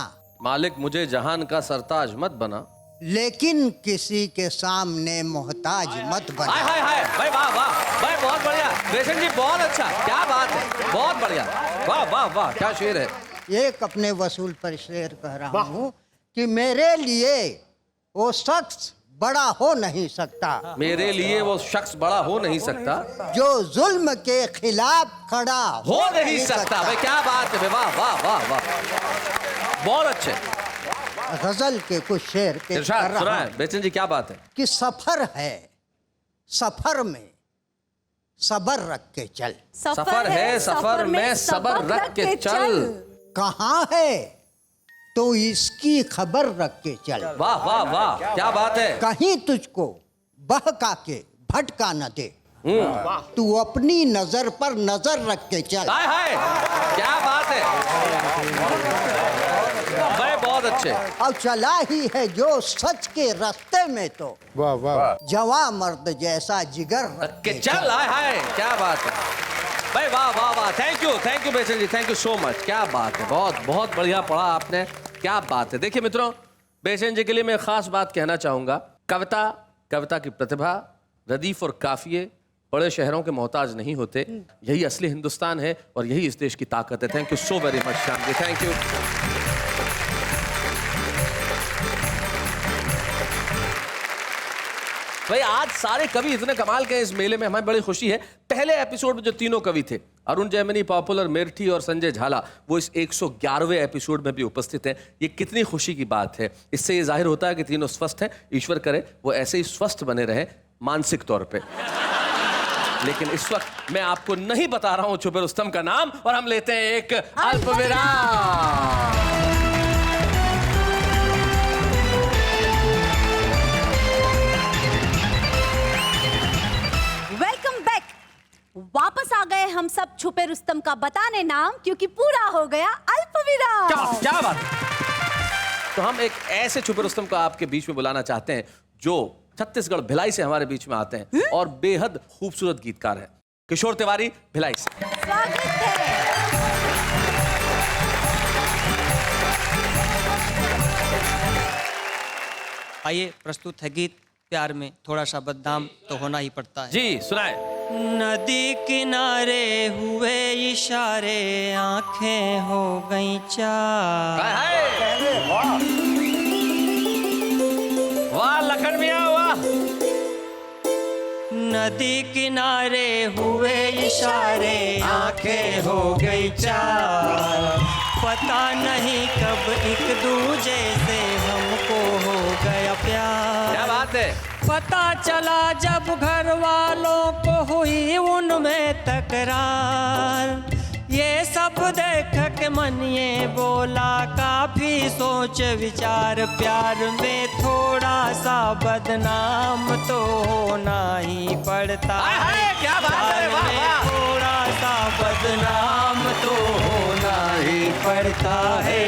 मालिक मुझे जहान का सरताज मत बना, लेकिन किसी के सामने मोहताज मत बना। हाय हाय हाय, भाई वाह वाह, भाई बहुत बढ़िया बेचन जी, बहुत अच्छा, क्या बात है, बहुत बढ़िया, वाह वाह वाह, क्या शेर है। एक अपने वसूल पर शेर कह रहा हूँ कि मेरे लिए वो शख्स बड़ा हो नहीं सकता, मेरे लिए वो शख्स बड़ा हो नहीं सकता, जो जुल्म के खिलाफ खड़ा हो नहीं सकता। भाई क्या बात है, वाह वाह वाह वाह, बहुत अच्छे। गजल के कुछ शेर के इरशाद सुनाए बेचन जी, क्या बात है। कि सफर है, सफर में सबर रख के चल। सफर है, सफर में सबर रख के चल। कहाँ है तो इसकी खबर रख के चल। वाह वाह वाह, क्या बात है। कहीं तुझको बहका के भटका न दे, तू अपनी नजर पर नजर रख के चल। हाय हाय, क्या बात है, भाई बहुत अच्छे। अब चला ही है जो सच के रास्ते में, तो वाह वाह, जवां मर्द जैसा जिगर रख के चल। हाय हाय, क्या बात है भाई, वाह वाह वाह, थैंक यू बेचन जी, थैंक यू सो मच, क्या बात है, बहुत बहुत बढ़िया पढ़ा आपने, क्या बात है। देखिए मित्रों, बेचन जी के लिए मैं खास बात कहना चाहूंगा, कविता की प्रतिभा, रदीफ और काफिये बड़े शहरों के मोहताज नहीं होते, यही असली हिंदुस्तान है और यही इस देश की ताकत है। Thank you so very much Shyam ji, thank you. भाई आज सारे कवि इतने कमाल के इस मेले में, हमें बड़ी खुशी है। पहले एपिसोड में जो तीनों कवि थे, अरुण जैमिनी, पॉपुलर मेरठी और संजय झाला वो इस 111वें एपिसोड में भी उपस्थित हैं। ये कितनी खुशी की बात है। इससे ये जाहिर होता है कि तीनों स्वस्थ हैं। ईश्वर करे वो ऐसे ही स्वस्थ बने रहें मानसिक तौर पे। लेकिन इस वक्त मैं आपको नहीं बता रहा हूं छुपे रुस्तम का नाम, और हम लेते हैं एक अल्पविराम। Welcome back. वापस आ गए हम सब छुपे रुस्तम का बताने नाम, क्योंकि पूरा हो गया अल्पविराम। क्या बात है। तो हम एक ऐसे छुपे रुस्तम को आपके बीच में बुलाना चाहते हैं जो छत्तीसगढ़ भिलाई से हमारे बीच में आते हैं और बेहद खूबसूरत गीतकार हैं। किशोर तिवारी, भिलाई से स्वागत है। आइए प्रस्तुत है गीत प्यार में थोड़ा सा बदनाम तो होना ही पड़ता है। जी सुनाए। नदी किनारे हुए इशारे आंखें हो गई चार। वाह लखन मियां वाह। नदी किनारे हुए इशारे आंखें हो गई चार। पता नहीं कब एक दूजे से हमको हो गया प्यार। क्या बात है। पता चला जब घर वालों को हुई उनमें तकरार। ये सब देख के मन ये बोला काफी सोच विचार। प्यार में थोड़ा सा बदनाम तो होना ही पड़ता है। क्या बात है। वाह वाह। थोड़ा सा बदनाम तो होना ही पड़ता है।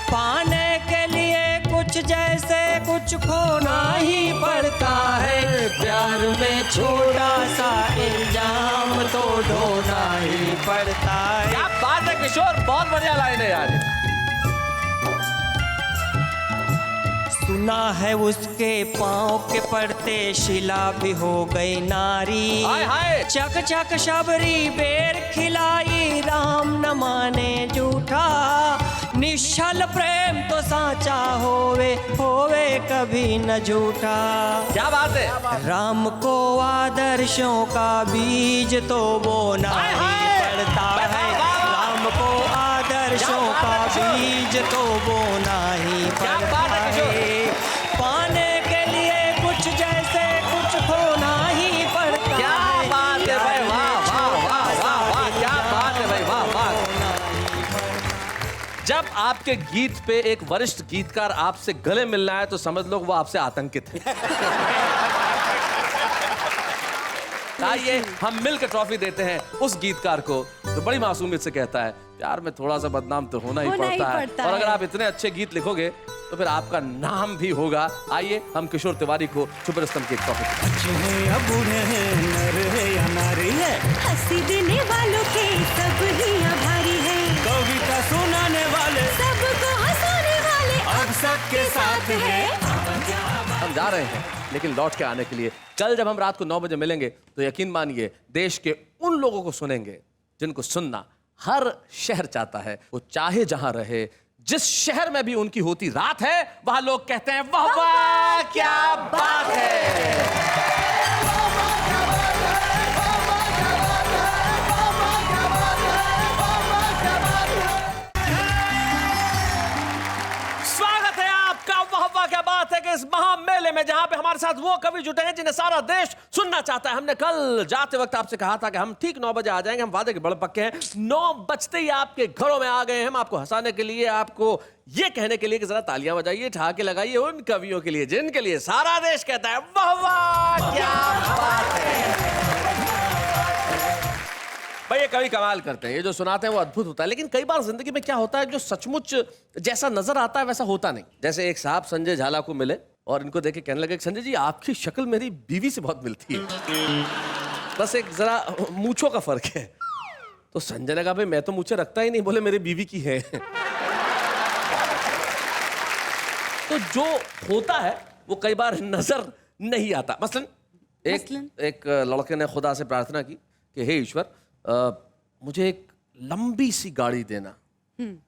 पाने के लिए कुछ जैसे कुछ खोना ही पड़ता है। प्यार में छोटा सा इल्जाम तो ढोना ही पड़ता है। क्या बात है किशोर, बहुत बढ़िया लाइन है यार। सुना है उसके पाँव के पड़ते शिला भी हो गई नारी। हाय हाय। चक चक शबरी बेर खिलाई राम न माने झूठा। निश्चल प्रेम तो साचा होवे होवे कभी न झूठा। क्या बात है। राम को आदर्शों का बीज तो बोना ही पड़ता है। राम को आदर्शों का बीज तो बोना ही पड़ता है। पाने के लिए कुछ जैसे कुछ खोना ही पड़ता है। क्या बात है भाई, वाह वाह वाह वाह वाह। क्या बात है भाई, वाह वाह। जब आपके गीत पे एक वरिष्ठ गीतकार आपसे गले मिलना है तो समझ लो वो आपसे आतंकित है। आइए हम मिलकर ट्रॉफी देते हैं उस गीतकार को जो बड़ी मासूमियत से कहता है प्यार में थोड़ा सा बदनाम तो होना ही पड़ता है। और अगर आप इतने अच्छे गीत लिखोगे तो फिर आपका नाम भी होगा। आइए हम किशोर तिवारी को छुपे रुस्तम की ट्रॉफी हंसी देने वालों के सब ही आभारी है। कविता सुनाने वाले सबको हंसाने वाले अब सबके साथ है। हम जा रहे हैं लेकिन लौट के आने के लिए कल जब हम रात को 9 बजे मिलेंगे तो यकीन मानिए देश के उन लोगों को सुनेंगे जिनको सुनना हर शहर चाहता है। वो चाहे जहां रहे, जिस शहर में भी उनकी होती रात है, वहां लोग कहते हैं वाह वाह क्या बात है। क्या बात है कि इस महामेले में जहां पे हमारे साथ वो कवि जुटे हैं जिन्हें सारा देश सुनना चाहता है। हमने कल जाते वक्त आपसे कहा था कि हम ठीक 9 बजे आ जाएंगे। हम वादे के बड़े पक्के हैं। 9 बजते ही आपके घरों में आ गए हैं। हम आपको हंसाने के लिए, आपको ये कहने के लिए कि जरा तालियां बजाइए, ठहाके लगाइए उन कवियों के लिए जिनके लिए सारा देश कहता है वाह वाह क्या बात है। भाई ये कवि कमाल करते हैं, ये जो सुनाते हैं वो अद्भुत होता है। लेकिन कई बार जिंदगी में क्या होता है जो सचमुच जैसा नजर आता है वैसा होता नहीं। जैसे एक साहब संजय झाला को मिले और इनको देख के कहने लगे संजय जी आपकी शक्ल मेरी बीवी से बहुत मिलती है, बस एक जरा मूंछों का फर्क है। तो संजय ने कहा भाई मैं तो मूंछें रखता ही नहीं। बोले मेरी बीवी की है। तो जो होता है वो कई बार नजर नहीं आता। मसलन एक लड़के ने खुदा से प्रार्थना की कि हे ईश्वर मुझे एक लंबी सी गाड़ी देना,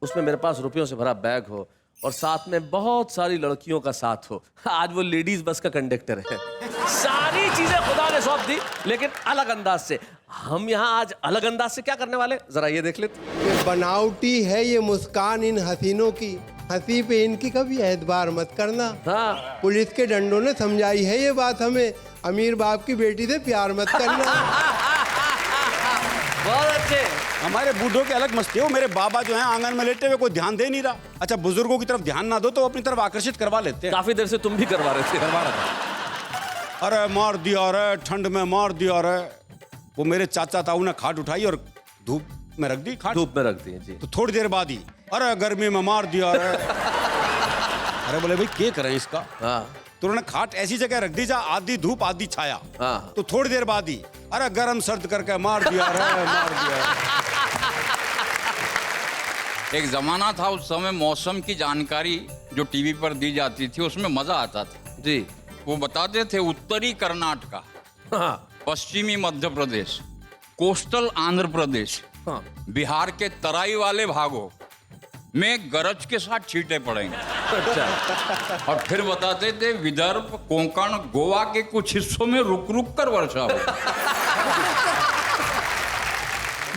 उसमें मेरे पास रुपयों से भरा बैग हो और साथ में बहुत सारी लड़कियों का साथ हो। आज वो लेडीज बस का कंडक्टर है। सारी चीजें खुदा ने सौंप दी लेकिन अलग अंदाज से। हम यहाँ आज अलग अंदाज से क्या करने वाले, जरा ये देख लेते। ये बनावटी है ये मुस्कान इन हसीनों की, हंसी पे इनकी कभी एतबार मत करना। हाँ। पुलिस के डंडों ने समझाई है ये बात हमें, अमीर बाप की बेटी से प्यार मत करना। बहुत अच्छे। हमारे बूढ़ों के अलग मस्ती हो, मेरे बाबा जो हैं आंगन में लेटे हुए कोई ध्यान दे नहीं रहा। अच्छा, बुजुर्गों की तरफ ध्यान ना दो तो अपनी तरफ आकर्षित करवा लेते हैं। काफी देर से तुम भी करवा रहे थे। करवा रहा था। अरे मार दिया रे, ठंड में मार दिया रे। वो मेरे चाचा ताऊ ने खाट उठाई और धूप में रख दी। खाट धूप में रख दी जी। तो थोड़ी देर बाद ही अरे गर्मी में मार दिया रे। अरे बोले भाई क्या करें इसका। हाँ। तो उन्होंने खाट ऐसी जगह रख दी जहाँ आधी धूप आधी छाया। हाँ। तो थोड़ी देर बाद ही अरे गर्म सर्द करके मार दिया रे, मार दिया। एक जमाना था उस समय मौसम की जानकारी जो टीवी पर दी जाती थी उसमें मजा आता था जी। वो बताते थे उत्तरी कर्नाटका, हाँ। पश्चिमी मध्य प्रदेश, कोस्टल आंध्र प्रदेश, हाँ। बिहार के तराई वाले भागों में गरज के साथ छींटे पड़ेंगे। अच्छा। और फिर बताते थे विदर्भ, कोंकण, गोवा के कुछ हिस्सों में रुक रुक कर वर्षा हो।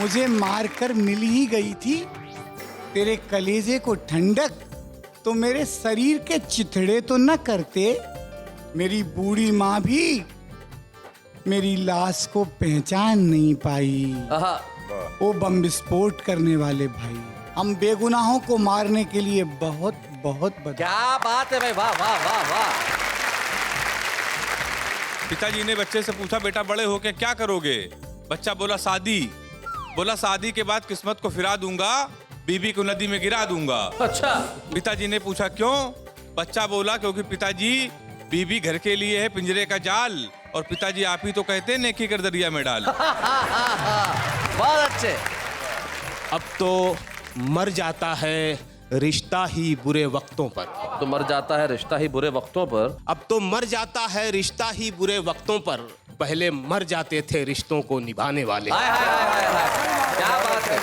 मुझे मारकर मिल ही गई थी तेरे कलेजे को ठंडक, तो मेरे शरीर के चिथड़े तो न करते। मेरी बूढ़ी माँ भी मेरी लाश को पहचान नहीं पाई। वो बम विस्फोट करने वाले भाई, हम बेगुनाहों को मारने के लिए बहुत बहुत क्या बात है भाई, वाह वाह वाह वाह। पिताजी ने बच्चे से पूछा, बेटा बड़े होके क्या करोगे? बच्चा बोला शादी। बोला शादी के बाद किस्मत को फिरा दूंगा, बीबी को नदी में गिरा दूंगा। अच्छा। पिताजी ने पूछा क्यों? बच्चा बोला क्योंकि पिताजी बीबी घर के लिए है पिंजरे का जाल, और पिताजी आप ही तो कहते हैं नेकी कर दरिया में डाल। बहुत अच्छे। अब तो मर जाता है रिश्ता ही बुरे वक्तों पर। तो मर जाता है रिश्ता ही बुरे वक्तों पर। अब तो मर जाता है रिश्ता ही बुरे वक्तों पर, पहले मर जाते थे रिश्तों को निभाने वाले। हाय हाय हाय हाय, क्या बात है।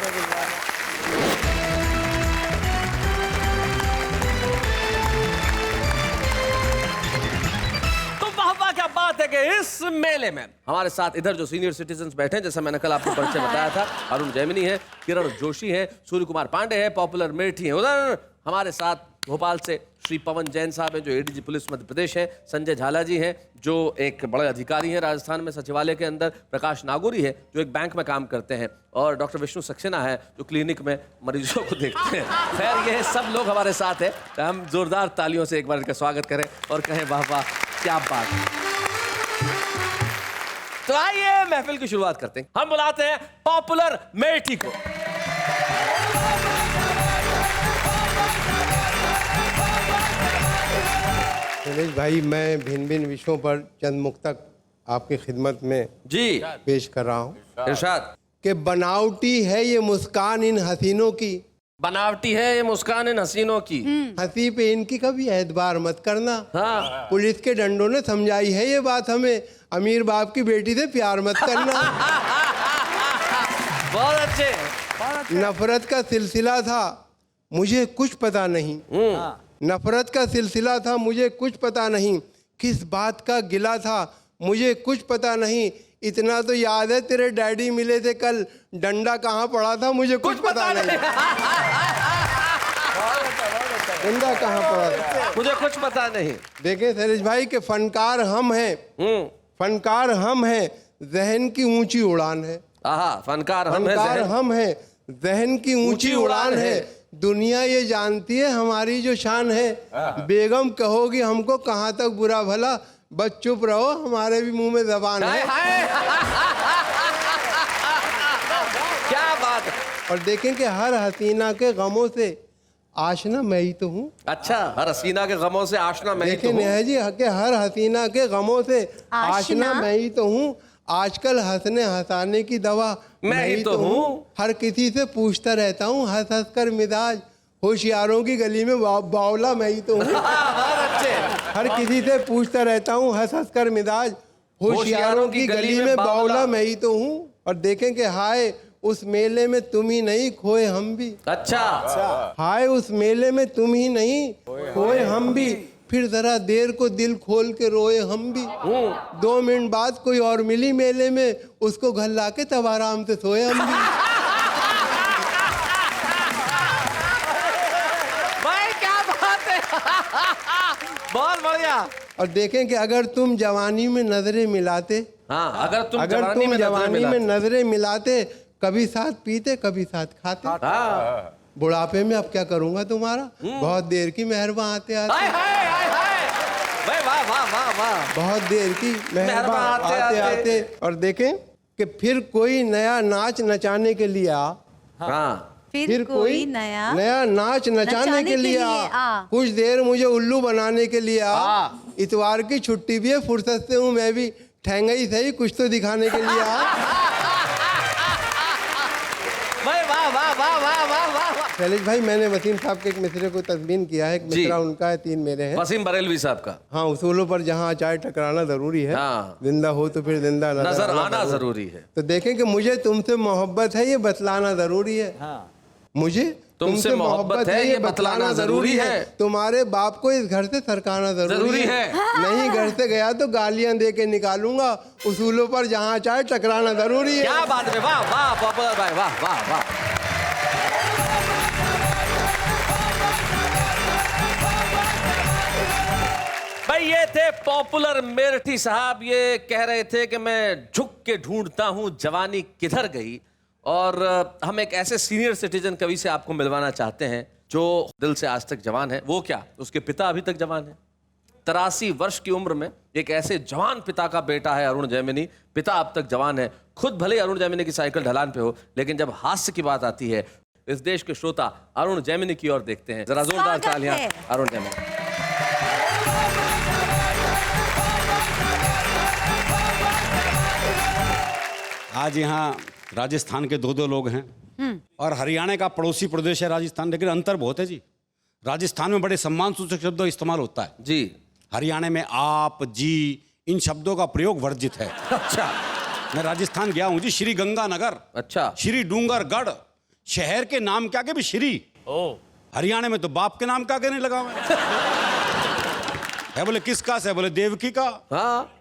क्या बात है कि इस मेले में हमारे साथ इधर जो सीनियर सिटीजन्स बैठे हैं, जैसा मैंने कल आपको परिचय बताया था, अरुण जैमिनी है, किरण जोशी है, सूर्य कुमार पांडे है, पॉपुलर मेठी है। उधर हमारे साथ भोपाल से श्री पवन जैन साहब हैं जो एडीजी पुलिस मध्य प्रदेश हैं, संजय झाला जी हैं जो एक बड़े अधिकारी हैं राजस्थान में सचिवालय के अंदर, प्रकाश नागौरी है जो एक बैंक में काम करते हैं, और डॉक्टर विष्णु सक्सेना है जो क्लिनिक में मरीजों को देखते हैं। खैर ये सब लोग हमारे साथ हैं, तो हम जोरदार तालियों से एक बार इनका स्वागत करें और कहें वाह वाह क्या बात है। तो आइए महफिल की शुरुआत करते हैं। हम बुलाते हैं पॉपुलर मेठी को। शैलेश भाई, मैं भिन्न भिन्न विषयों पर चंद मुक्तक आपकी खिदमत में जी पेश कर रहा हूँ। इरशाद। कि बनावटी है ये मुस्कान इन हसीनों की, बनावटी है ये मुस्कान इन हसीनों की, हंसी पे इनकी कभी एतबार मत करना। हाँ। पुलिस के डंडों ने समझाई है ये बात हमें, अमीर बाप की बेटी से प्यार मत करना। बहुत अच्छे। नफरत का सिलसिला था मुझे कुछ पता नहीं, नफरत का सिलसिला था मुझे कुछ पता नहीं, किस बात का गिला था मुझे कुछ पता नहीं, इतना तो याद है तेरे डैडी मिले थे कल, डंडा कहाँ पड़ा था मुझे कुछ पता नहीं। डंडा कहाँ पड़ा था मुझे कुछ पता नहीं। देखें शैलेश भाई के फनकार हम हैं, फनकार हम हैं, जहन की ऊंची उड़ान है। फनकार हम हैं, जहन की ऊंची उड़ान है, दुनिया ये जानती है हमारी जो शान है। बेगम कहोगी हमको कहाँ तक बुरा भला, बस चुप रहो हमारे भी मुंह में जबान है। क्या बात है। और देखें कि हर हसीना के गमों से आशना मैं ही तो हूँ। अच्छा, हर हसीना के गमों से आशना मैं ही तो हूँ। देखें नेहा जी कि हर हसीना के गमों से आशना मैं ही तो हूँ, आजकल हंसने हंसाने की दवा मैं ही तो हूँ, हर किसी से पूछता रहता हूँ हंस हंस कर मिजाज, होशियारों की गली में बावला मैं ही तो हूँ। हर किसी से पूछता रहता हूँ हंस हंस कर मिजाज, होशियारों की गली में बावला मैं ही तो हूँ। और देखें कि हाय उस मेले में तुम ही नहीं खोए हम भी। अच्छा। हाय उस मेले में तुम ही नहीं खोए हम भी, फिर जरा देर को दिल खोल के रोए हम भी। 2 मिनट बाद कोई और मिली मेले में, उसको घर ला के तब आराम से सोए हम भी। भाई क्या बात है। बहुत बढ़िया। और देखें कि अगर तुम जवानी में नजरें मिलाते, हाँ, अगर तुम जवानी में नजरें मिलाते, कभी साथ पीते कभी साथ खाते। बुढ़ापे में अब क्या करूंगा तुम्हारा, बहुत देर की मेहरबान आते आते। वाह वाह वाह वाह। बहुत देर की मेहरबान आते आते। और देखें कि फिर कोई नया नाच नचाने के लिए आ। फिर कोई नया नाच नचाने के लिए आ। कुछ देर मुझे उल्लू बनाने के लिए आ। इतवार की छुट्टी भी है, फुर्सत से हूँ मैं भी, ठहंगा ही सही कुछ तो दिखाने के लिए आ। वाह वाह वाह वाह वाह वाह। शैलेश भाई, मैंने वसीम साहब के एक मिसरे को तस्मीन किया है। एक मिसरा उनका है, 3 मेरे हैं। वसीम बरेलवी साहब का। हाँ, उसूलों पर जहाँ चाय टकराना जरूरी है, हाँ। जिंदा हो तो फिर जिंदा नजर आना जरूरी है। तो देखें कि मुझे तुमसे मोहब्बत है, ये बतलाना जरूरी है। मुझे तुमसे मोहब्बत है, ये बतलाना जरूरी है। तुम्हारे बाप को इस घर से सरकाना जरूरी है। नहीं घर से गया तो गालियां दे के निकालूंगा। उसूलों पर जहाँ चाहे टकराना जरूरी है। क्या बात है। वाह वाह वाह वाह वाह वाह। भाई ये थे पॉपुलर मेरठी साहब। ये कह रहे थे कि मैं झुक के ढूंढता हूं जवानी किधर गई। और हम एक ऐसे सीनियर सिटीजन कवि से आपको मिलवाना चाहते हैं जो दिल से आज तक जवान है। वो क्या, उसके पिता अभी तक जवान है। 83 वर्ष की उम्र में एक ऐसे जवान पिता का बेटा है अरुण जैमिनी। पिता अब तक जवान है। खुद भले अरुण जैमिनी की साइकिल ढलान पे हो, लेकिन जब हास्य की बात आती है, इस देश के श्रोता अरुण जैमिनी की ओर देखते हैं। जरा जोरदार तालियां अरुण जैमिनी। आज यहाँ राजस्थान के 2 लोग हैं और हरियाणा का पड़ोसी प्रदेश है राजस्थान, लेकिन अंतर बहुत है जी। राजस्थान में बड़े सम्मान सूचक शब्द इस्तेमाल होता है जी। हरियाणा में आप, जी, इन शब्दों का प्रयोग वर्जित है। अच्छा। मैं राजस्थान गया हूँ जी, श्री गंगानगर, अच्छा, श्री डूंगरगढ़, शहर के नाम क्या के भी श्री। हरियाणा में तो बाप के नाम क्या के नहीं लगा हुआ है। बोले किसका से, बोले देवकी का। हाँ,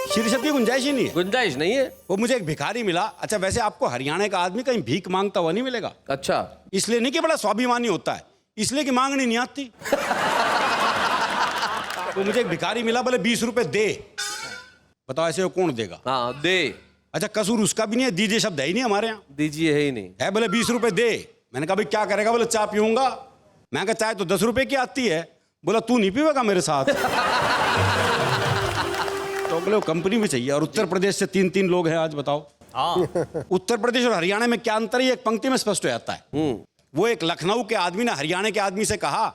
श्री शब्द की गुंजाइश ही नहीं है। गुंजाइश नहीं है। वो मुझे एक भिखारी मिला। अच्छा, वैसे आपको हरियाणा का आदमी कहीं भीख मांगता हुआ नहीं मिलेगा। अच्छा। इसलिए नहीं कि बड़ा स्वाभिमानी होता है, इसलिए कि मांगनी नहीं आती। तो मुझे एक भिखारी मिला, बोले 20 रुपए दे। बताओ ऐसे वो कौन देगा? हाँ, दे। अच्छा, कसूर उसका भी नहीं है, दीजिए शब्द है ही नहीं हमारे यहाँ। दीजिए है ही नहीं है। बोले 20 रुपए दे। मैंने कहा भाई क्या करेगा? बोले चाय पीऊंगा। मैं कहा चाय तो 10 रुपए की आती है। बोला तू नहीं पीवेगा मेरे साथ। तो बोले कंपनी में चाहिए। और उत्तर प्रदेश से 3 लोग हैं आज, बताओ। उत्तर प्रदेश और हरियाणा में क्या अंतर है, एक पंक्ति में स्पष्ट हो जाता है। वो एक लखनऊ के आदमी ने हरियाणा के आदमी से कहा,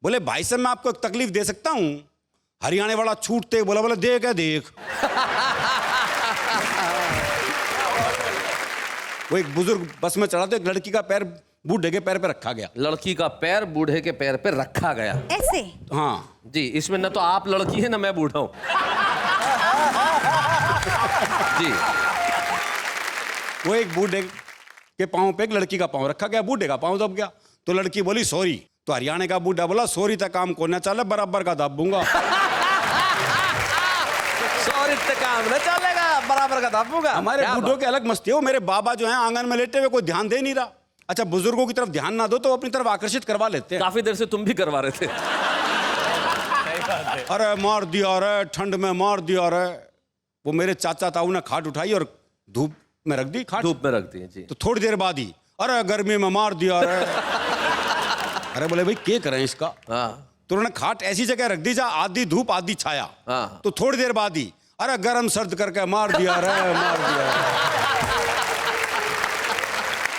बोले भाई साहब मैं आपको एक तकलीफ दे सकता हूं। हरियाणा वाला छूटते बोला, बोले देख है देख। वो एक बुजुर्ग बस में चढ़ा तो एक लड़की का पैर बूढ़े के पैर पे रखा गया। लड़की का पैर बूढ़े के पैर पे रखा गया। ऐसे? हाँ जी। इसमें न तो आप लड़की है ना मैं बूढ़ा हूं। जी। वो एक बूढ़े के पांव पे एक लड़की का पांव रखा गया, बूढ़े का पांव दब गया। तो लड़की बोली सॉरी। तो हरियाणा का बूढ़ा बोला सॉरी तक काम को न चले, बराबर का दबूंगा। सॉरी तक काम न चलेगा, बराबर का दबूंगा। हमारे बूढ़ों के अलग मस्ती है। वो मेरे बाबा जो हैं आंगन में लेटे हुए, कोई ध्यान दे नहीं रहा। अच्छा, बुजुर्गों की तरफ ध्यान ना दो तो अपनी तरफ आकर्षित करवा लेते हैं। काफी देर से तुम भी करवा रहे थे। अरे मार दिया रे, ठंड में मार दिया रे। वो मेरे चाचा ताऊ ने खाट उठाई और धूप में रख दी। खाट धूप में रख दी जी। तो थोड़ी देर बाद ही अरे गर्मी में मार दिया रे। अरे बोले भाई क्या करें इसका? तो उन्होंने खाट ऐसी जगह रख दी जहाँ आधी धूप आधी छाया। तो थोड़ी देर बाद ही अरे गर्म सर्द करके मार दिया रे, मार दिया।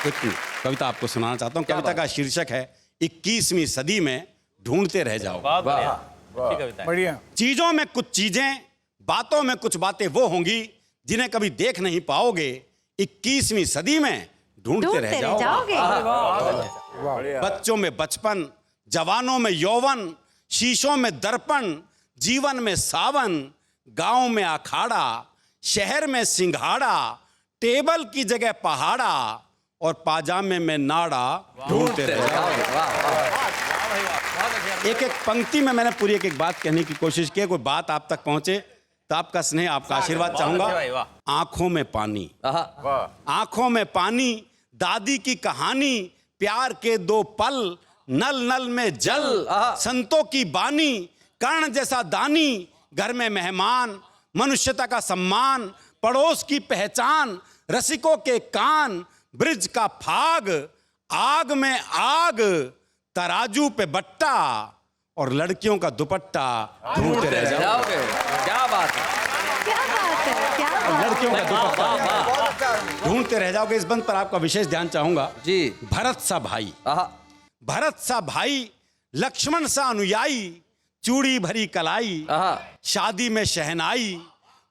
एक कविता आपको सुनाना चाहता हूँ। कविता का शीर्षक है 21वीं सदी में ढूंढते रह जाओ। बढ़िया। चीजों में कुछ चीजें, बातों में कुछ बातें वो होंगी जिन्हें कभी देख नहीं पाओगे। 21वीं सदी में ढूंढते रह जाओगे। बच्चों में बचपन, जवानों में यौवन, शीशों में दर्पण, जीवन में सावन, गांव में अखाड़ा, शहर में सिंघाड़ा, टेबल की जगह पहाड़ा और पाजामे में नाड़ा ढूंढते रह जाओगे। एक एक पंक्ति में मैंने पूरी एक एक बात कहने की कोशिश की है, कोई बात आप तक पहुंचे तो आपका स्नेह, आपका आशीर्वाद चाहूंगा। आंखों में पानी, आंखों में पानी, दादी की कहानी, प्यार के 2 पल, नल नल में जल, संतों की बानी, कर्ण जैसा दानी, घर में मेहमान, मनुष्यता का सम्मान, पड़ोस की पहचान, रसिकों के कान, ब्रिज का फाग, आग में आग, तराजू पे बट्टा और लड़कियों का दुपट्टा ढूंढते रह जाओगे। क्या बात है, क्या बात है, क्या बात है। लड़कियों का दुपट्टा ढूंढते रह जाओगे। इस बंद पर आपका विशेष ध्यान चाहूंगा जी। भरत सा भाई, भरत सा भाई, लक्ष्मण सा अनुयायी, चूड़ी भरी कलाई, शादी में शहनाई,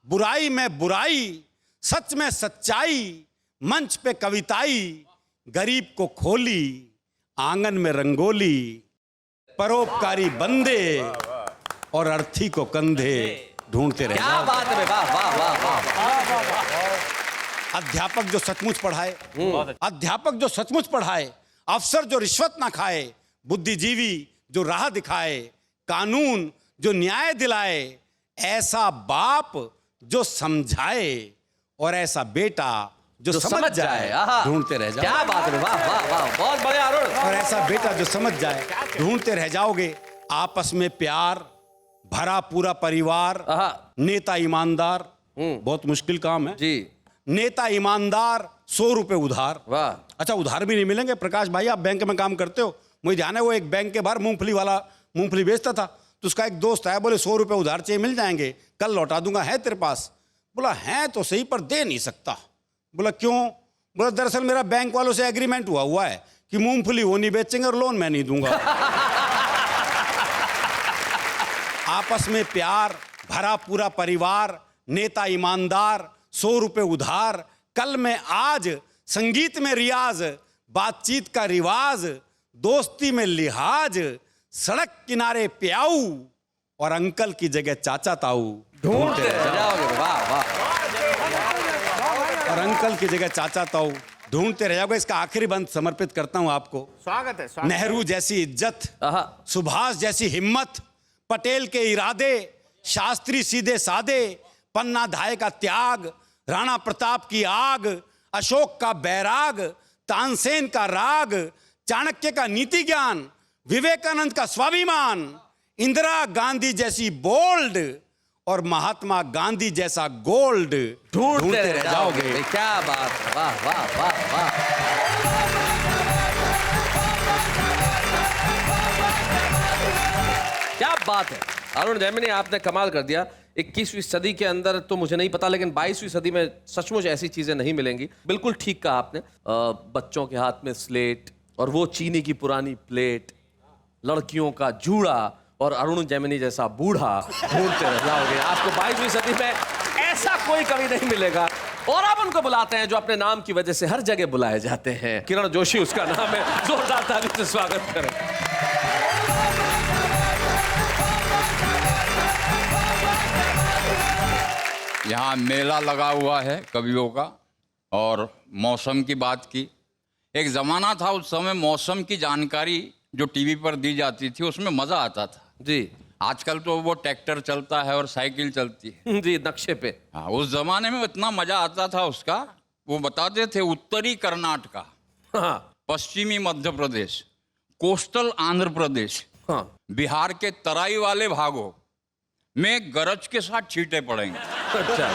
बुराई में बुराई, सच में सच्चाई, मंच पे कविताई, गरीब को खोली, आंगन में रंगोली, परोपकारी बंदे और अर्थी को कंधे ढूंढते रहे। क्या बात है, वाह वाह वाह वाह। अध्यापक जो सचमुच पढ़ाए, अध्यापक जो सचमुच पढ़ाए, अफसर जो रिश्वत ना खाए, बुद्धिजीवी जो राह दिखाए, कानून जो न्याय दिलाए, ऐसा बाप जो समझाए और ऐसा बेटा जो समझ जाए ढूंढते रह जाओ। क्या बात है, वाह वाह वाह, बहुत बढ़िया अरुण। और ऐसा बेटा जो समझ जाए ढूंढते रह जाओगे। आपस में प्यार भरा पूरा परिवार, नेता ईमानदार, बहुत मुश्किल काम है जी। नेता ईमानदार, 100 रुपए उधार। वाह। अच्छा, उधार भी नहीं मिलेंगे। प्रकाश भाई, आप बैंक में काम करते हो, मुझे ध्यान है वो एक बैंक के बाहर मूंगफली वाला मूंगफली बेचता था, तो उसका एक दोस्त आया, बोले 100 रुपए उधार चाहिए, मिल जाएंगे, कल लौटा दूंगा, है तेरे पास? बोला है तो सही पर दे नहीं सकता। बोला क्यों? बोला दरअसल मेरा बैंक वालों से एग्रीमेंट हुआ है कि मूंगफली वो नहीं बेचेंगे और लोन मैं नहीं दूंगा। आपस में प्यार भरा पूरा परिवार, नेता ईमानदार, 100 रुपए उधार, कल में आज, संगीत में रियाज, बातचीत का रिवाज, दोस्ती में लिहाज, सड़क किनारे प्याऊ और अंकल की जगह चाचा ताऊ ढूंढते रह जाओगे। वाह वाह। और अंकल की जगह चाचा ताऊ ढूंढते रह जाओगे। इसका आखिरी बंद समर्पित करता हूं आपको। स्वागत है, स्वागत। नेहरू जैसी इज्जत, सुभाष जैसी हिम्मत, पटेल के इरादे, शास्त्री सीधे सादे, पन्ना धाय का त्याग, राणा प्रताप की आग, अशोक का बैराग, तानसेन का राग, चाणक्य का नीति ज्ञान, विवेकानंद का स्वाभिमान, इंदिरा गांधी जैसी बोल्ड और महात्मा गांधी जैसा गोल्ड ढूंढते रह जाओगे। क्या बात है, वाह वाह वाह वाह। क्या बात है अरुण जैमिनी, आपने कमाल कर दिया। 21वीं सदी के अंदर तो मुझे नहीं पता, लेकिन 22वीं सदी में सचमुच ऐसी चीजें नहीं मिलेंगी। बिल्कुल ठीक कहा आपने। बच्चों के हाथ में स्लेट और वो चीनी की पुरानी प्लेट, लड़कियों का जूड़ा और अरुण जैमिनी जैसा बूढ़ा ढूंढते रह जाओगे। आपको 22वीं सदी में ऐसा कोई कवि नहीं मिलेगा। और अब उनको बुलाते हैं जो अपने नाम की वजह से हर जगह बुलाए जाते हैं। किरण जोशी उसका नाम है, जोरदार ताली से स्वागत करें। यहाँ मेला लगा हुआ है कवियों का, और मौसम की बात की। एक ज़माना था, उस समय मौसम की जानकारी जो टीवी पर दी जाती थी उसमें मज़ा आता था जी। आजकल तो वो ट्रैक्टर चलता है और साइकिल चलती है जी, नक्शे पे। हाँ, उस जमाने में इतना मज़ा आता था उसका। वो बताते थे उत्तरी कर्नाटका, पश्चिमी मध्य प्रदेश, कोस्टल आंध्र प्रदेश, बिहार के तराई वाले भागों में गरज के साथ छींटे पड़ेंगे। अच्छा।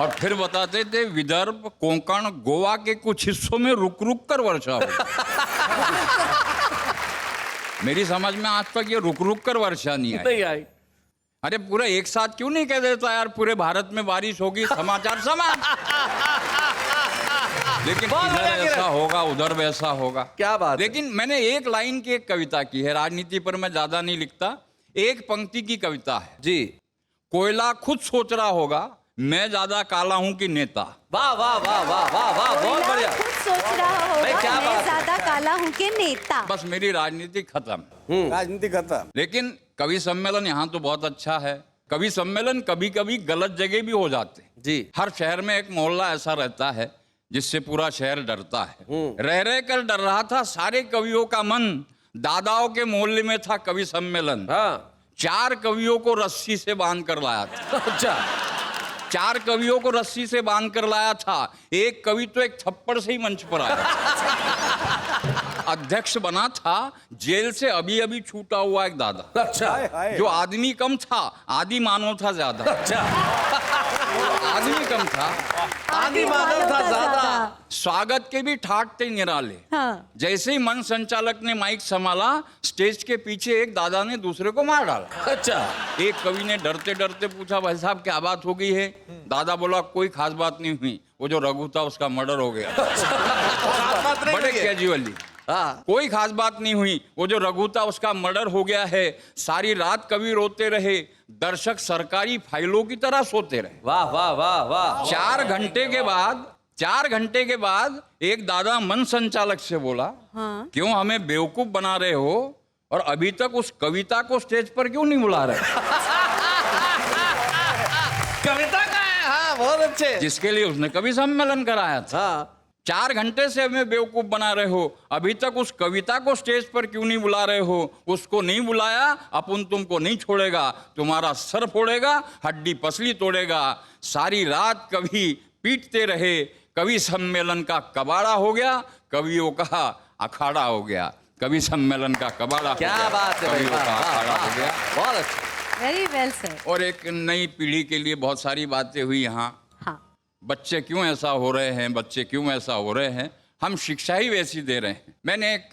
और फिर बताते थे विदर्भ, कोंकण, गोवा के कुछ हिस्सों में रुक रुक कर वर्षा हो। मेरी समझ में आज तक ये रुक रुक कर वर्षा नहीं आई। अरे पूरा एक साथ क्यों नहीं कह देता यार पूरे भारत में बारिश होगी, समाचार समान। लेकिन इधर ऐसा होगा, उधर वैसा होगा। क्या बात। लेकिन मैंने एक लाइन की एक कविता की है, राजनीति पर मैं ज्यादा नहीं लिखता, एक पंक्ति की कविता है जी। कोयला खुद सोच रहा होगा मैं ज्यादा काला हूं कि नेता। वाह वाह वाह वाह वाह वाह, बहुत बढ़िया। खुद सोच रहा होगा मैं ज्यादा काला हूं कि नेता। बस मेरी राजनीति खत्म, राजनीति खत्म। लेकिन कवि सम्मेलन यहाँ तो बहुत अच्छा है। कवि सम्मेलन कभी कभी गलत जगह भी हो जाते जी। हर शहर में एक मोहल्ला ऐसा रहता है जिससे पूरा शहर डरता है। रह रह कर डर रहा था सारे कवियों का मन, दादाओं के मोहल्ले में था कवि सम्मेलन। हाँ। 4 कवियों को रस्सी से बांध कर लाया था। अच्छा। 4 कवियों को रस्सी से बांध कर लाया था। एक कवि तो एक थप्पड़ से ही मंच पर आया। अध्यक्ष बना था जेल से अभी अभी छूटा हुआ एक दादा। अच्छा। जो आदमी कम था, आदि मानव था ज्यादा। अच्छा। आदमी कम था, आदि मानव था ज्यादा। स्वागत के भी ठाट थे निराले। हाँ। जैसे ही मंच संचालक ने माइक संभाला, स्टेज के पीछे एक दादा ने दूसरे को मार डाला। अच्छा। एक कवि ने डरते डरते पूछा, भाई साहब क्या बात हो गई है? दादा बोला, कोई खास बात नहीं हुई, वो जो रघु था उसका मर्डर हो गया। बड़े कैजुअली, कोई खास बात नहीं हुई, वो जो रघु था उसका मर्डर हो गया है। सारी रात कवि रोते रहे, दर्शक सरकारी फाइलों की तरह सोते रहे। वाह वाह वाह वाह। 4 घंटे के बाद एक दादा मन संचालक से बोला, हाँ। क्यों हमें बेवकूफ बना रहे हो और अभी तक उस कविता को स्टेज पर क्यों नहीं बुला रहे? कविता का है, हाँ बहुत अच्छे। जिसके लिए उसने कवि सम्मेलन कराया था। हाँ। 4 घंटे से हमें बेवकूफ बना रहे हो, अभी तक उस कविता को स्टेज पर क्यों नहीं बुला रहे हो? उसको नहीं बुलाया, अपन तुमको नहीं छोड़ेगा, तुम्हारा सर फोड़ेगा, हड्डी पसली तोड़ेगा। सारी रात कवि पीटते रहे, कवि सम्मेलन का कबाड़ा हो गया, कवियों का अखाड़ा हो गया। कवि सम्मेलन का कबाड़ा क्या बात है, कवियों का अखाड़ा हो गया। बहुत अच्छा। Very well sir. और एक नई पीढ़ी के लिए बहुत सारी बातें हुई यहाँ। हाँ। बच्चे क्यों ऐसा हो रहे हैं, बच्चे क्यों ऐसा हो रहे हैं, हम शिक्षा ही वैसी दे रहे हैं। मैंने एक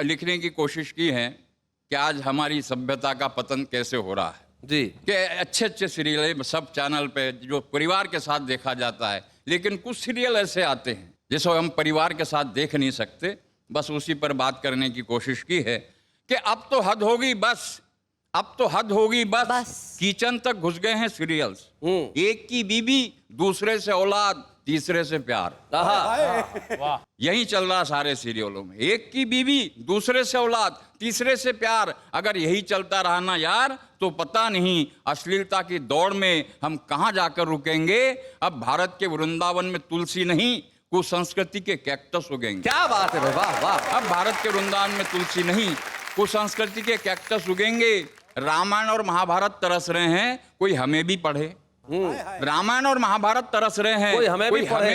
लिखने की कोशिश की है कि आज हमारी सभ्यता का पतन कैसे हो रहा है जी। कि अच्छे अच्छे सीरियल सब चैनल पे जो परिवार के साथ देखा जाता है, लेकिन कुछ सीरियल ऐसे आते हैं जिसको हम परिवार के साथ देख नहीं सकते। बस उसी पर बात करने की कोशिश की है कि अब तो हद होगी बस, अब तो हद होगी बस। किचन तक घुस गए हैं सीरियल्स। एक की बीवी, दूसरे से औलाद, तीसरे से प्यार। यही चल रहा सारे सीरियलों में, एक की बीवी, दूसरे से औलाद, तीसरे से प्यार। अगर यही चलता रहा ना यार, तो पता नहीं अश्लीलता की दौड़ में हम कहां जाकर रुकेंगे। अब भारत के वृंदावन में तुलसी नहीं, कुसंस्कृति के कैक्टस उगेंगे। क्या बात है भाई, वाह वाह। अब भारत के वृंदावन में तुलसी नहीं, कुसंस्कृति के कैक्टस उगेंगे। रामायण और महाभारत तरस रहे हैं, कोई हमें भी पढ़े। रामायण और महाभारत तरस रहे हैं, कोई हमें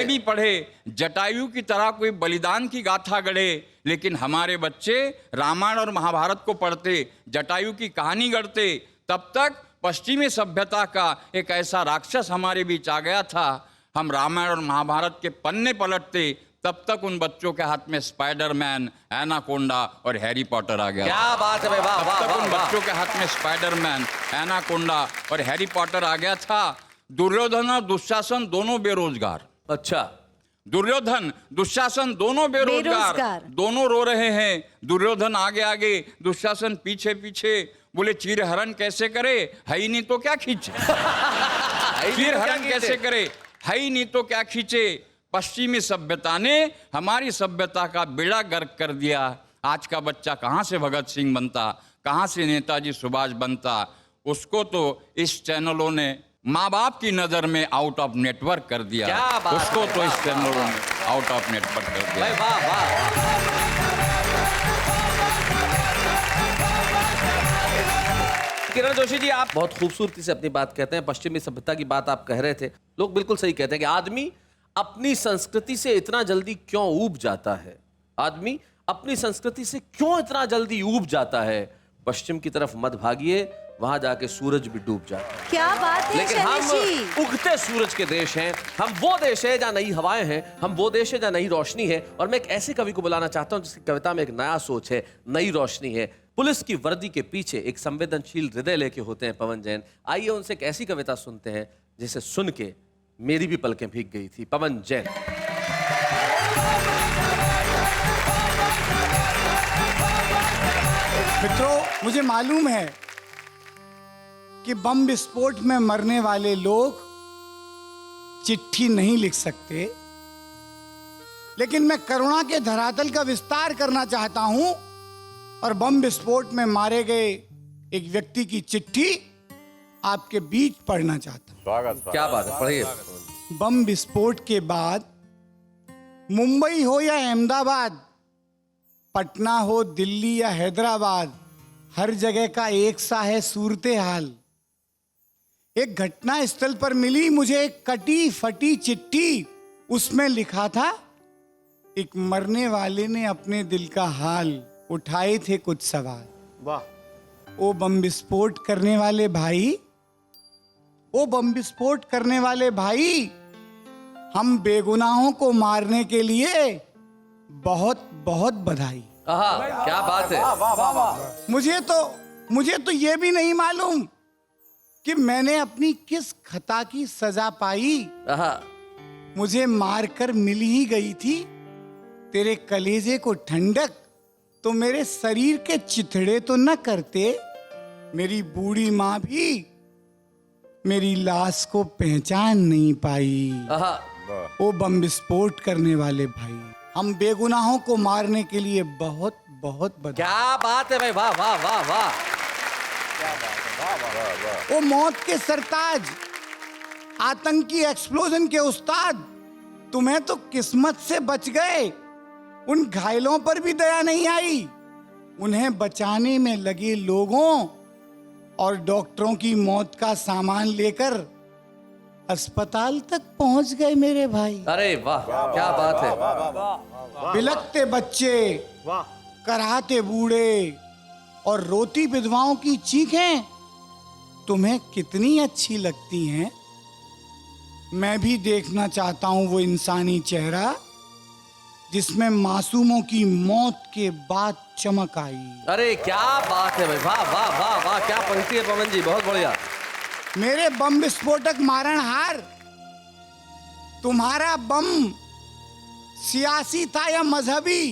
भी पढ़े। जटायु की तरह कोई बलिदान की गाथा गढ़े, लेकिन हमारे बच्चे रामायण और महाभारत को पढ़ते, जटायु की कहानी गढ़ते। तब तक पश्चिमी सभ्यता का एक ऐसा राक्षस हमारे बीच आ गया था, हम रामायण और महाभारत के पन्ने पलटते, तब तक उन बच्चों के हाथ में स्पाइडरमैन, एनाकोंडा और हैरी पॉटर आ गया। क्या बात है भाई, वाह वाह। तब तक उन बच्चों के हाथ में स्पाइडरमैन, एनाकोंडा और हैरी पॉटर आ गया था। दुर्योधन और दुशासन दोनों बेरोजगार। अच्छा। दुर्योधन दुशासन दोनों बेरोजगार, दोनों रो रहे हैं। दुर्योधन आगे आगे, दुशासन पीछे पीछे। बोले चीर हरण कैसे करे, है ही नहीं तो क्या खींचे। चीर हरण कैसे करे, है ही नहीं तो क्या खींचे। पश्चिमी सभ्यता ने हमारी सभ्यता का बेड़ा गर्क कर दिया। आज का बच्चा कहाँ से भगत सिंह बनता, कहाँ से नेताजी सुभाष बनता। उसको तो इस चैनलों ने माँ बाप की नजर में आउट ऑफ नेटवर्क कर दिया। उसको तो इस चैनलों ने आउट ऑफ नेटवर्क कर दिया। वाह वाह। किरण जोशी जी, आप बहुत खूबसूरती से अपनी बात कहते हैं। पश्चिमी सभ्यता की बात आप कह रहे थे, लोग बिल्कुल सही कहते हैं कि आदमी अपनी संस्कृति से इतना जल्दी क्यों ऊब जाता है। आदमी अपनी संस्कृति से क्यों इतना जल्दी ऊब जाता है। पश्चिम की तरफ मत भागिए, वहां जाके सूरज भी डूब जाता है। क्या बात है। लेकिन हम उगते सूरज के देश हैं, हम वो देश है जहाँ नई हवाएं हैं, हम वो देश है जहाँ नई रोशनी है। और मैं एक ऐसे कवि को बुलाना चाहता हूँ जिसकी कविता में एक नया सोच है, नई रोशनी है। पुलिस की वर्दी के पीछे एक संवेदनशील हृदय लेके होते हैं पवन जैन। आइए उनसे एक ऐसी कविता सुनते हैं जिसे सुन के मेरी भी पलकें भीग गई थी। पवन जैन। मित्रों, मुझे मालूम है कि बम विस्फोट में मरने वाले लोग चिट्ठी नहीं लिख सकते, लेकिन मैं करुणा के धरातल का विस्तार करना चाहता हूं और बम विस्फोट में मारे गए एक व्यक्ति की चिट्ठी आपके बीच पढ़ना चाहता हूं। क्या बात है, पढ़िए। बम विस्फोट के बाद मुंबई हो या अहमदाबाद, पटना हो, दिल्ली या हैदराबाद, हर जगह का एक सा है सूरत हाल। एक घटना स्थल पर मिली मुझे एक कटी फटी चिट्ठी। उसमें लिखा था, एक मरने वाले ने अपने दिल का हाल, उठाए थे कुछ सवाल। वाह। ओ बम विस्फोट करने वाले भाई, ओ बम विस्फोट करने वाले भाई, हम बेगुनाहों को मारने के लिए बहुत बहुत बधाई। क्या बात है। मुझे तो ये भी नहीं मालूम कि मैंने अपनी किस खता की सजा पाई। मुझे मारकर मिल ही गई थी तेरे कलेजे को ठंडक, तो मेरे शरीर के चिथड़े तो न करते। मेरी बूढ़ी माँ भी मेरी लाश को पहचान नहीं पाई। ओ बम विस्फोट करने वाले भाई, हम बेगुनाहों को मारने के लिए बहुत बहुत बधाई। क्या बात है भाई, वाह वाह वाह वाह। ओ मौत के सरताज, आतंकी एक्सप्लोजन के उस्ताद, तुम्हें तो किस्मत से बच गए। उन घायलों पर भी दया नहीं आई। उन्हें बचाने में लगे लोगों और डॉक्टरों की मौत का सामान लेकर अस्पताल तक पहुंच गए मेरे भाई। अरे वाह, क्या बात है। बिलखते बच्चे, कराहते बूढ़े और रोती विधवाओं की चीखें तुम्हें कितनी अच्छी लगती हैं। मैं भी देखना चाहता हूं वो इंसानी चेहरा जिसमें मासूमों की मौत के बाद चमक आई। अरे क्या बात है भाई, वाह वाह वाह वाह, क्या पंक्ति है पवन जी, बहुत बढ़िया। मेरे बम विस्फोटक मारणहार, तुम्हारा बम सियासी था या मजहबी,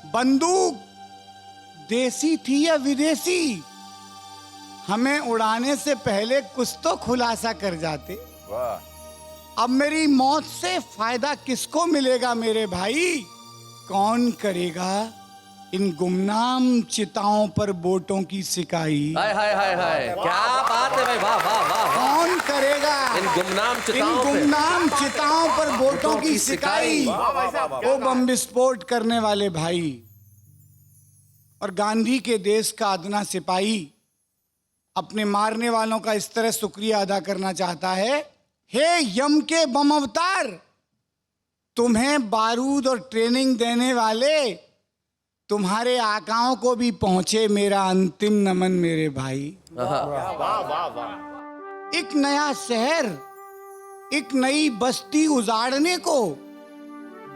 बंदूक देसी थी या विदेशी, हमें उड़ाने से पहले कुछ तो खुलासा कर जाते। अब मेरी मौत से फायदा किसको मिलेगा मेरे भाई? कौन करेगा इन गुमनाम चिताओं पर बोटों की सिकाई? हाय हाय हाय हाय, क्या बात है भाई, वाह वाह वाह। कौन करेगा इन गुमनाम चिताओं पर बोटों की सिकाई? वो बम विस्फोट करने वाले भाई। और गांधी के देश का अदना सिपाही अपने मारने वालों का इस तरह शुक्रिया अदा करना चाहता है, हे यम के बम अवतार, तुम्हें बारूद और ट्रेनिंग देने वाले तुम्हारे आकाओं को भी पहुंचे मेरा अंतिम नमन मेरे भाई। एक नया शहर, एक नई बस्ती उजाड़ने को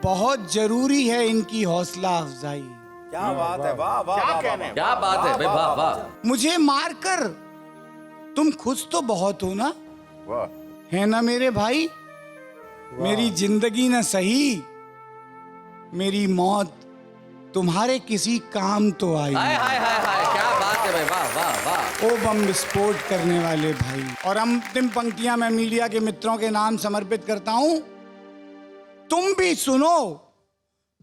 बहुत जरूरी है इनकी हौसला अफजाई। क्या बात है, वाह वाह, क्या बात है भाई, वाह वाह। मुझे मारकर तुम खुश तो बहुत हो ना, है ना मेरे भाई? मेरी जिंदगी न सही, मेरी मौत तुम्हारे किसी काम तो आई। हाय हाय हाय हाय, क्या बात है भाई, वाह वाह वाह। ओ बम विस्फोट करने वाले भाई। और अंतिम पंक्तियां मैं मीडिया के मित्रों के नाम समर्पित करता हूं। तुम भी सुनो,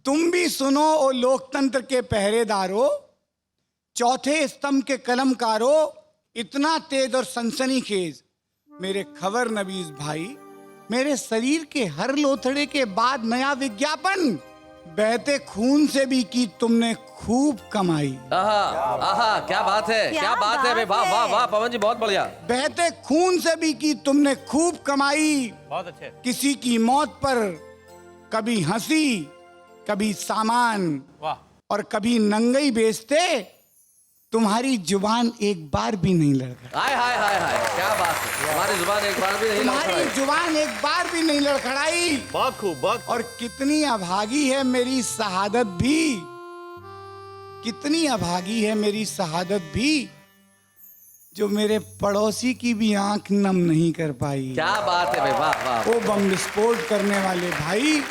तुम भी सुनो ओ लोकतंत्र के पहरेदारों, चौथे स्तंभ के कलमकारों, इतना तेज और सनसनीखेज मेरे खबर नवीस भाई, मेरे शरीर के हर लोथड़े के बाद नया विज्ञापन, बहते खून से भी की तुमने खूब कमाई। आहा आहा, क्या बात है, क्या बात है भाई, वाह वाह वाह पवन जी, बहुत बढ़िया। बहते खून से भी की तुमने खूब कमाई। बहुत अच्छे। किसी की मौत पर कभी हंसी, कभी सामान, और कभी नंगई बेचते, तुम्हारी जुबान एक बार भी नहीं लड़खड़ाई। हाय हाय हाय हाय, क्या बात है, तुम्हारी जुबान एक बार भी नहीं तुम्हारी लड़खड़ाई। जुबान एक बार भी नहीं लड़खड़ाई। बहुत खूब, बहुत। और कितनी अभागी है मेरी शहादत भी, कितनी अभागी है मेरी शहादत भी, जो मेरे पड़ोसी की भी आंख नम नहीं कर पाई। क्या बात है भाई, वाह वाह। ओ बम विस्फोट करने वाले भाई,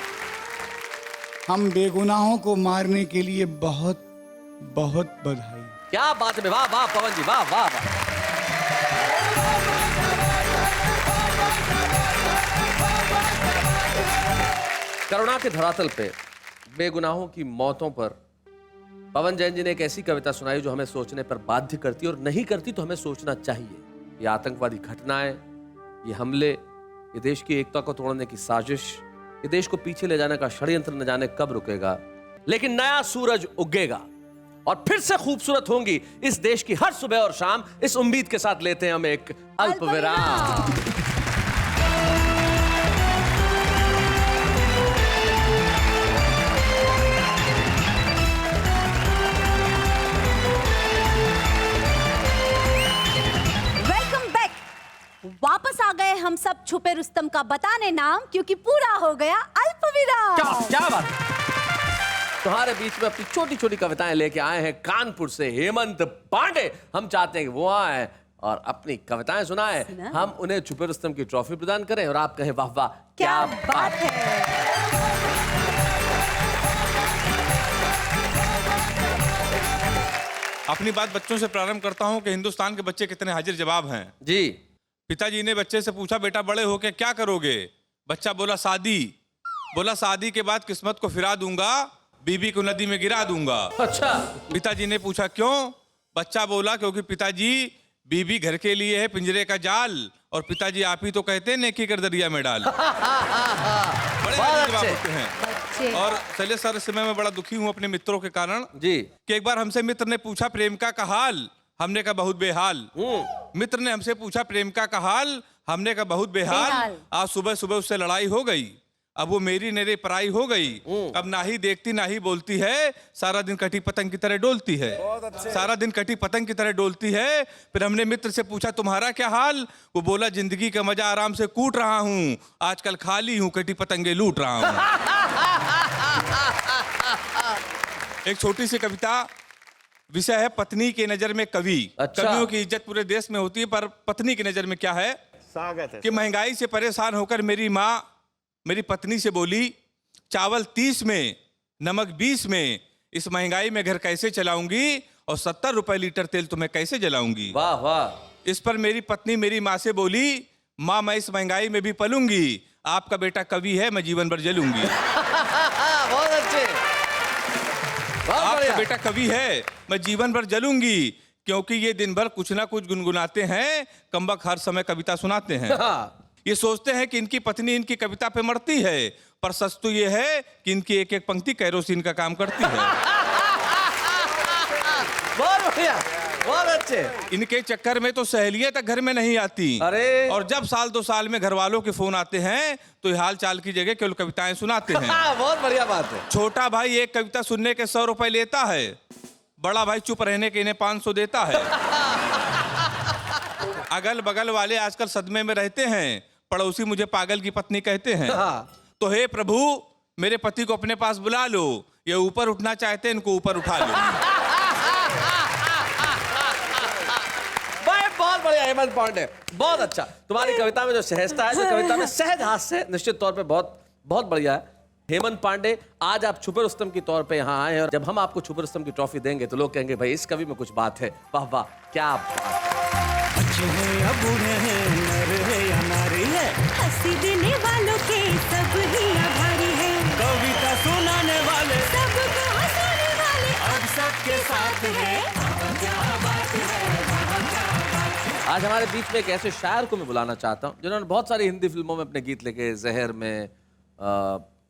हम बेगुनाहों को मारने के लिए बहुत बहुत बधाई। क्या बात है भाई, वाह वाह पवन जी, वाह वाह वाह। करुणा के धरातल पे बेगुनाहों की मौतों पर पवन जैन जी ने एक ऐसी कविता सुनाई जो हमें सोचने पर बाध्य करती, और नहीं करती तो हमें सोचना चाहिए। ये आतंकवादी घटनाएं, ये हमले, ये देश की एकता को तोड़ने की साजिश, ये देश को पीछे ले जाने का षड्यंत्र न जाने कब रुकेगा। लेकिन नया सूरज उगेगा और फिर से खूबसूरत होंगी इस देश की हर सुबह और शाम। इस उम्मीद के साथ लेते हैं हम एक अल्प विराम। वापस आ गए हम सब छुपे रुस्तम का बताने नाम, क्योंकि पूरा हो गया अल्पविराम। क्या बात। तुम्हारे बीच में अपनी छोटी छोटी कविताएं लेके आए हैं कानपुर से हेमंत पांडे। हम चाहते हैं कि वो आए और अपनी कविताएं सुनाएं, हम उन्हें छुपे रुस्तम की ट्रॉफी प्रदान करें और आप कहें वाह वाह क्या बात है। अपनी बात बच्चों से प्रारंभ करता हूं कि हिंदुस्तान के बच्चे कितने हाजिर जवाब हैं। जी। पिताजी ने बच्चे से पूछा, बेटा बड़े होके क्या करोगे? बच्चा बोला शादी। बोला शादी के बाद किस्मत को फिरा दूंगा, बीबी को नदी में गिरा दूंगा। अच्छा। पिताजी ने पूछा क्यों? बच्चा बोला क्योंकि पिताजी बीबी घर के लिए है पिंजरे का जाल, और पिताजी आप ही तो कहते हैं नेकी कर दरिया में डाल। बड़े जवाब होते हैं। और चलिए सर, इस समय मैं बड़ा दुखी हूँ अपने मित्रों के कारण जी, कि एक बार हमसे मित्र ने पूछा प्रेमिका का हाल, हमने कहा बहुत बेहाल। मित्र ने हमसे पूछा प्रेमिका का हाल, हमने कहा बहुत बेहाल। आज सुबह सुबह उससे लड़ाई हो गई, अब वो मेरी नेरे पराई हो गई। अब ना ही देखती ना ही बोलती है, सारा दिन कटी पतंग की तरह डोलती है। सारा दिन कटी पतंग की तरह डोलती है। फिर हमने मित्र से पूछा तुम्हारा क्या हाल? वो बोला जिंदगी का मजा आराम से कूट रहा हूँ, आजकल खाली हूँ, कटी पतंगे लूट रहा हूँ। एक छोटी सी कविता, विषय है पत्नी की नजर में कवि। अच्छा। कवियों की इज्जत पूरे देश में होती है, पर पत्नी की नजर में क्या है? कि महंगाई से परेशान होकर मेरी माँ मेरी पत्नी से बोली, चावल 30 में, नमक 20 में, इस महंगाई में घर कैसे चलाऊंगी, और 70 रुपए लीटर तेल तुम्हें कैसे जलाऊंगी? वाह वाह। इस पर मेरी पत्नी मेरी माँ से बोली, माँ मैं इस महंगाई में भी पलूंगी, आपका बेटा कवि है, मैं जीवन भर जलूंगी। बहुत अच्छे। आपका बेटा कवि है, मैं जीवन भर जलूंगी, क्योंकि ये दिन भर कुछ ना कुछ गुनगुनाते हैं, कमबख्त हर समय कविता सुनाते हैं। ये सोचते हैं कि इनकी पत्नी इनकी कविता पे मरती है, पर सच तो ये है कि इनकी एक एक पंक्ति कैरोसिन का काम करती है। बहुत बढ़िया, बहुत अच्छे। इनके चक्कर में तो सहेलियां तक घर में नहीं आती। अरे। और जब साल 2 साल में घर वालों के फोन आते हैं तो हाल चाल की जगह केवल कविताएं सुनाते हैं। बहुत बढ़िया बात है। छोटा भाई एक कविता सुनने के 100 रुपए लेता है, बड़ा भाई चुप रहने के इन्हें 500 देता है। अगल बगल वाले आजकल सदमे में रहते हैं, पड़ोसी मुझे पागल की पत्नी कहते हैं। तो हे प्रभु, मेरे पति को अपने पास बुला लो, ये ऊपर उठना चाहते हैं, इनको ऊपर उठा लो। बहुत बढ़िया हेमंत पांडे, बहुत अच्छा। तुम्हारी कविता में जो सहजता है, जो कविता में सहज हास्य, निश्चित तौर पे बहुत बहुत बढ़िया है। हेमंत पांडे, आज आप छुपे रुस्तम की तौर पे यहाँ आए हैं, और जब हम आपको छुपे रुस्तम की ट्रॉफी देंगे तो लोग कहेंगे भाई इस कवि में कुछ बात है। वाह वाह क्या बात है। बच्चे हैं या बूढ़े हैं, नर है या नारी है, हंसी देने वालों के सब ही आभारी है, कविता सुनाने वाले सबको हंसाने वाले अब सबके साथ है। आज हमारे बीच में एक ऐसे शायर को मैं बुलाना चाहता हूँ जिन्होंने बहुत सारी हिंदी फिल्मों में अपने गीत लिखे, जहर में,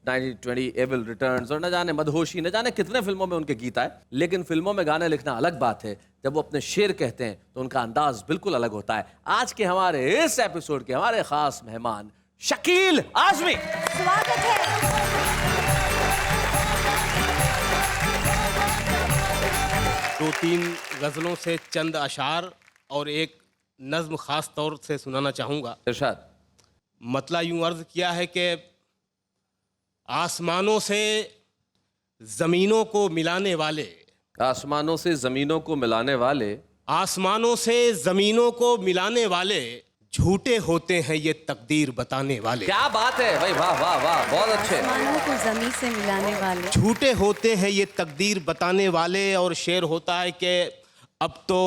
1920, एविल रिटर्न्स, और न जाने मदहोशी, न जाने कितने फिल्मों में उनके गीत आए। लेकिन फिल्मों में गाने लिखना अलग बात है, जब वो अपने शेर कहते हैं तो उनका अंदाज बिल्कुल अलग होता है। आज के हमारे इस एपिसोड के हमारे खास मेहमान शकील आजमी, स्वागत है। 2-3 गजलों से चंद अशार और एक नज्म खास तौर से सुनाना चाहूँगा। इरशाद। मतला यूं अर्ज किया है कि आसमानों से ज़मीनों को मिलाने वाले, आसमानों से ज़मीनों को मिलाने वाले, आसमानों से ज़मीनों को मिलाने वाले, झूठे होते हैं ये तकदीर बताने वाले। क्या बात है भाई, वाह वाह वाह, बहुत अच्छे। आसमानों को ज़मीन से मिलाने वाले, झूठे होते हैं ये तकदीर बताने वाले। और शेर होता है कि अब तो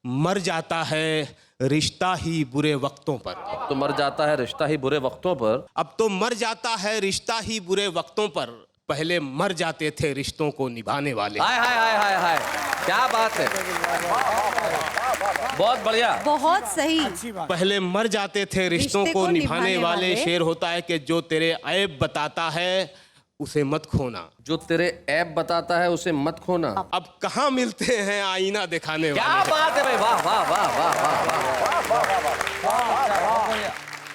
मर जाता है रिश्ता ही बुरे वक्तों पर, अब तो मर जाता है रिश्ता ही बुरे वक्तों पर, अब तो मर जाता है रिश्ता ही बुरे वक्तों पर, पहले मर जाते थे रिश्तों को निभाने वाले। हाय हाय हाय हाय हाय, क्या बात है, बहुत बढ़िया, बहुत सही। पहले मर जाते थे रिश्तों को निभाने वाले। शेर होता है कि जो तेरे ऐब बताता है उसे मत खोना। जो तेरे ऐप बताता है उसे मत खोना। अब कहाँ मिलते हैं आईना दिखाने क्या वाले। बात है भाई, वाह वाह वाह वाह।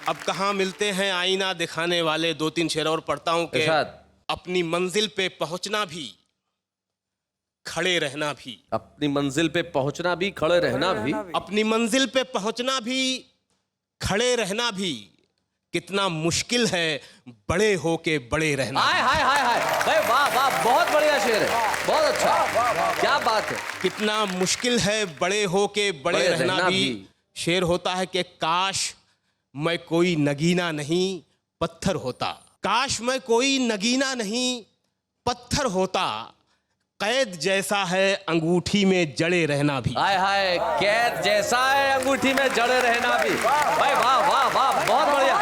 अब कहाँ मिलते हैं आईना दिखाने वाले। 2-3 शेर और पढ़ता हूँ कि इरशाद। अपनी मंजिल पे पहुंचना भी, खड़े रहना भी। अपनी मंजिल पे पहुंचना भी, खड़े रहना भी। अपनी मंजिल पे पहुंचना भी, खड़े रहना भी। कितना मुश्किल है बड़े होके बड़े रहना। हाय हाय हाय हाय भाई, वाह वाह, बहुत बढ़िया शेर है, बहुत अच्छा, क्या बात है। कितना मुश्किल है बड़े होके बड़े रहना भी। शेर होता है कि काश मैं कोई नगीना नहीं पत्थर होता। काश मैं कोई नगीना नहीं पत्थर होता। कैद जैसा है अंगूठी में जड़े रहना भी। हाय हाय, कैद जैसा है अंगूठी में जड़े रहना भी। भाई वाह वाह वाह, बहुत बढ़िया।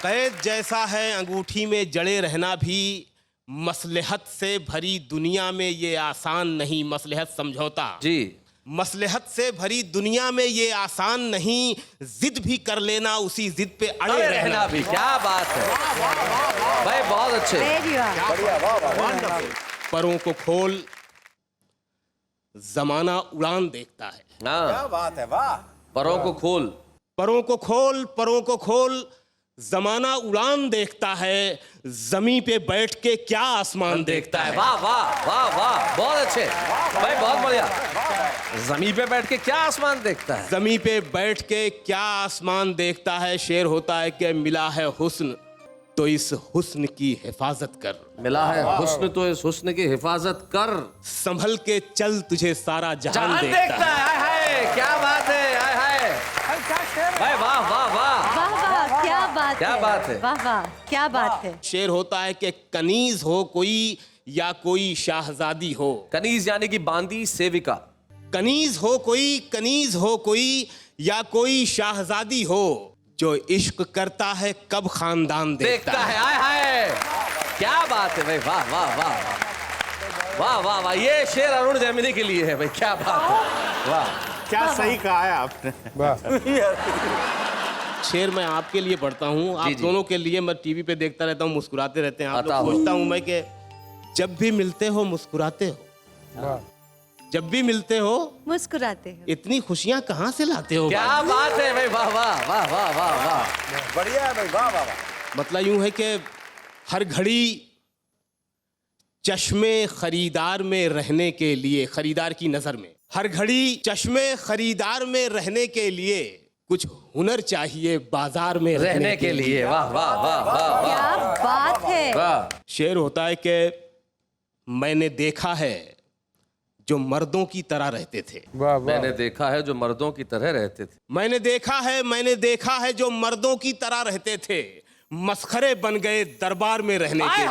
कैद जैसा है अंगूठी में जड़े रहना भी। मसलहत से भरी दुनिया में ये आसान नहीं मसलहत समझौता। जी। मसलहत से भरी दुनिया में ये आसान नहीं। जिद भी कर लेना, उसी जिद पे अड़े रहना भी। क्या बात है भाई, बहुत अच्छे। परों को खोल, जमाना उड़ान देखता है। क्या बात है, वाह। परों को खोल, परों को खोल, परों को खोल, जमाना उड़ान देखता है। जमी पे बैठ के क्या आसमान देखता है। वाह वाह वाह वाह, बहुत अच्छे भाई, बहुत बढ़िया। जमी पे बैठ के क्या आसमान देखता है। जमी पे बैठ के क्या आसमान देखता है। शेर होता है कि मिला है हुस्न तो इस हुस्न की हिफाजत कर। मिला है हुस्न तो इस हुस्न की हिफाजत कर। संभल के चल, तुझे सारा जहान देखता है। हाय हाय, क्या बात है, हाय हाय भाई, वाह वाह वाह वाह वाह, क्या बात क्या है, बात है। वाह वाह, क्या बात है। शेर होता है कि कनीज हो कोई या कोई शाहजादी हो। कनीज यानी कि बांदी सेविका। कनीज हो कोई, कनीज हो कोई या कोई शाहजादी हो। जो इश्क करता है कब खानदान देखता है। हाय हाय, क्या बात है भाई, वाह वाह वाह वाह वाह वाह। ये शेर अरुण जैमिनी के लिए है भाई, क्या बात है, वाह। क्या सही कहा है आपने। शेर मैं आपके लिए पढ़ता हूँ, आप दोनों के लिए। मैं टीवी पे देखता रहता हूँ, मुस्कुराते रहते हैं आप लोग। सोचता हूँ मैं कि जब भी मिलते हो मुस्कुराते हो। जब भी मिलते हो मुस्कुराते हो। इतनी खुशियाँ कहाँ से लाते हो। क्या बात है भाई, वाह वाह वाह वाह वाह वाह, बढ़िया है भाई, वाह वाह वाह। मतलब यूं है कि हर घड़ी चश्मे खरीदार में रहने के लिए, खरीदार की नजर में, हर घड़ी चश्मे खरीदार में रहने के लिए कुछ हुनर चाहिए बाजार में रहने के लिए। वाह वाह वाह वाह, क्या बात है। शेर होता है कि मैंने देखा है जो मर्दों की तरह रहते थे। मैंने देखा है जो मर्दों की तरह रहते थे। मैंने देखा है जो मर्दों की तरह रहते थे। मस्खरे बन गए दरबार में रहने के लिए।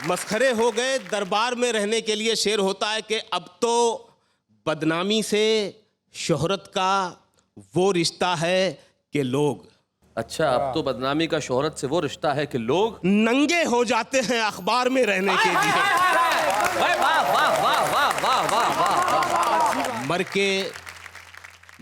मस्खरे हो गए दरबार में रहने के लिए। शेर होता है कि अब तो बदनामी से शोहरत का वो रिश्ता है कि लोग। अच्छा, अब तो बदनामी का शोहरत से वो रिश्ता है कि लोग नंगे हो जाते हैं अखबार में रहने के लिए। मर के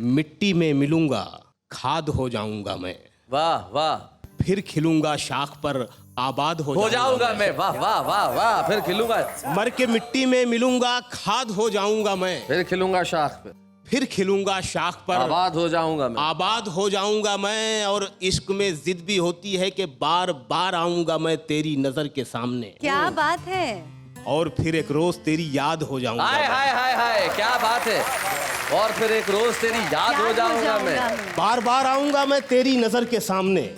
मिट्टी में मिलूंगा, खाद हो जाऊंगा मैं। वाह वाह। फिर खिलूंगा शाख पर, आबाद हो जाऊंगा मैं। वाह वाह वाह वाह, फिर खिलूंगा। मर के मिट्टी में मिलूंगा, खाद हो जाऊंगा मैं। फिर खिलूंगा शाख पे, फिर खिलूंगा शाख पर, आबाद हो जाऊंगा मैं। आबाद हो जाऊंगा मैं। और इश्क में जिद भी होती है कि बार बार आऊंगा मैं तेरी नजर के सामने। क्या बात है। और फिर एक रोज तेरी याद हो जाऊंगा। हाय हाय हाय हाय, क्या बात है। और फिर एक रोज तेरी याद हो जाऊंगा मैं। बार बार आऊंगा मैं तेरी नजर के सामने।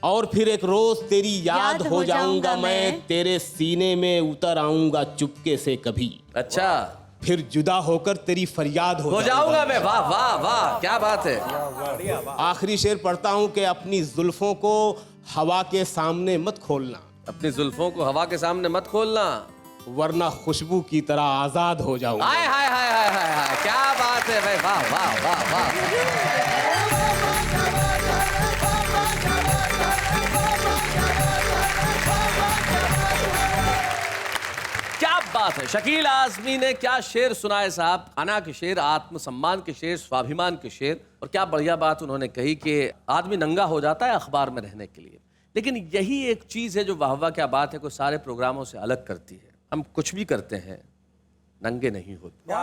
और फिर एक रोज तेरी याद हो जाऊंगा मैं। तेरे सीने में उतर आऊंगा चुपके से कभी। अच्छा। फिर जुदा होकर तेरी फरियाद हो जाऊंगा मैं। वाह वाह वाह, क्या बात है। आखिरी शेर पढ़ता हूं कि अपनी जुल्फों को हवा के सामने मत खोलना। अपनी जुल्फों को हवा के सामने मत खोलना, वरना खुशबू की तरह आजाद हो जाऊंगा। हाय हाय हाय हाय हाय हाय, क्या बात है भाई, वाह वाह वाह वाह। क्या बात है। शकील आजमी ने क्या शेर सुनाए साहब। खाना के शेर, आत्मसम्मान के शेर, स्वाभिमान के शेर। और क्या बढ़िया बात उन्होंने कही कि आदमी नंगा हो जाता है अखबार में रहने के लिए, लेकिन यही एक चीज़ है जो वाह वाह क्या बात है को सारे प्रोग्रामों से अलग करती है। हम कुछ भी करते हैं, नंगे नहीं होते।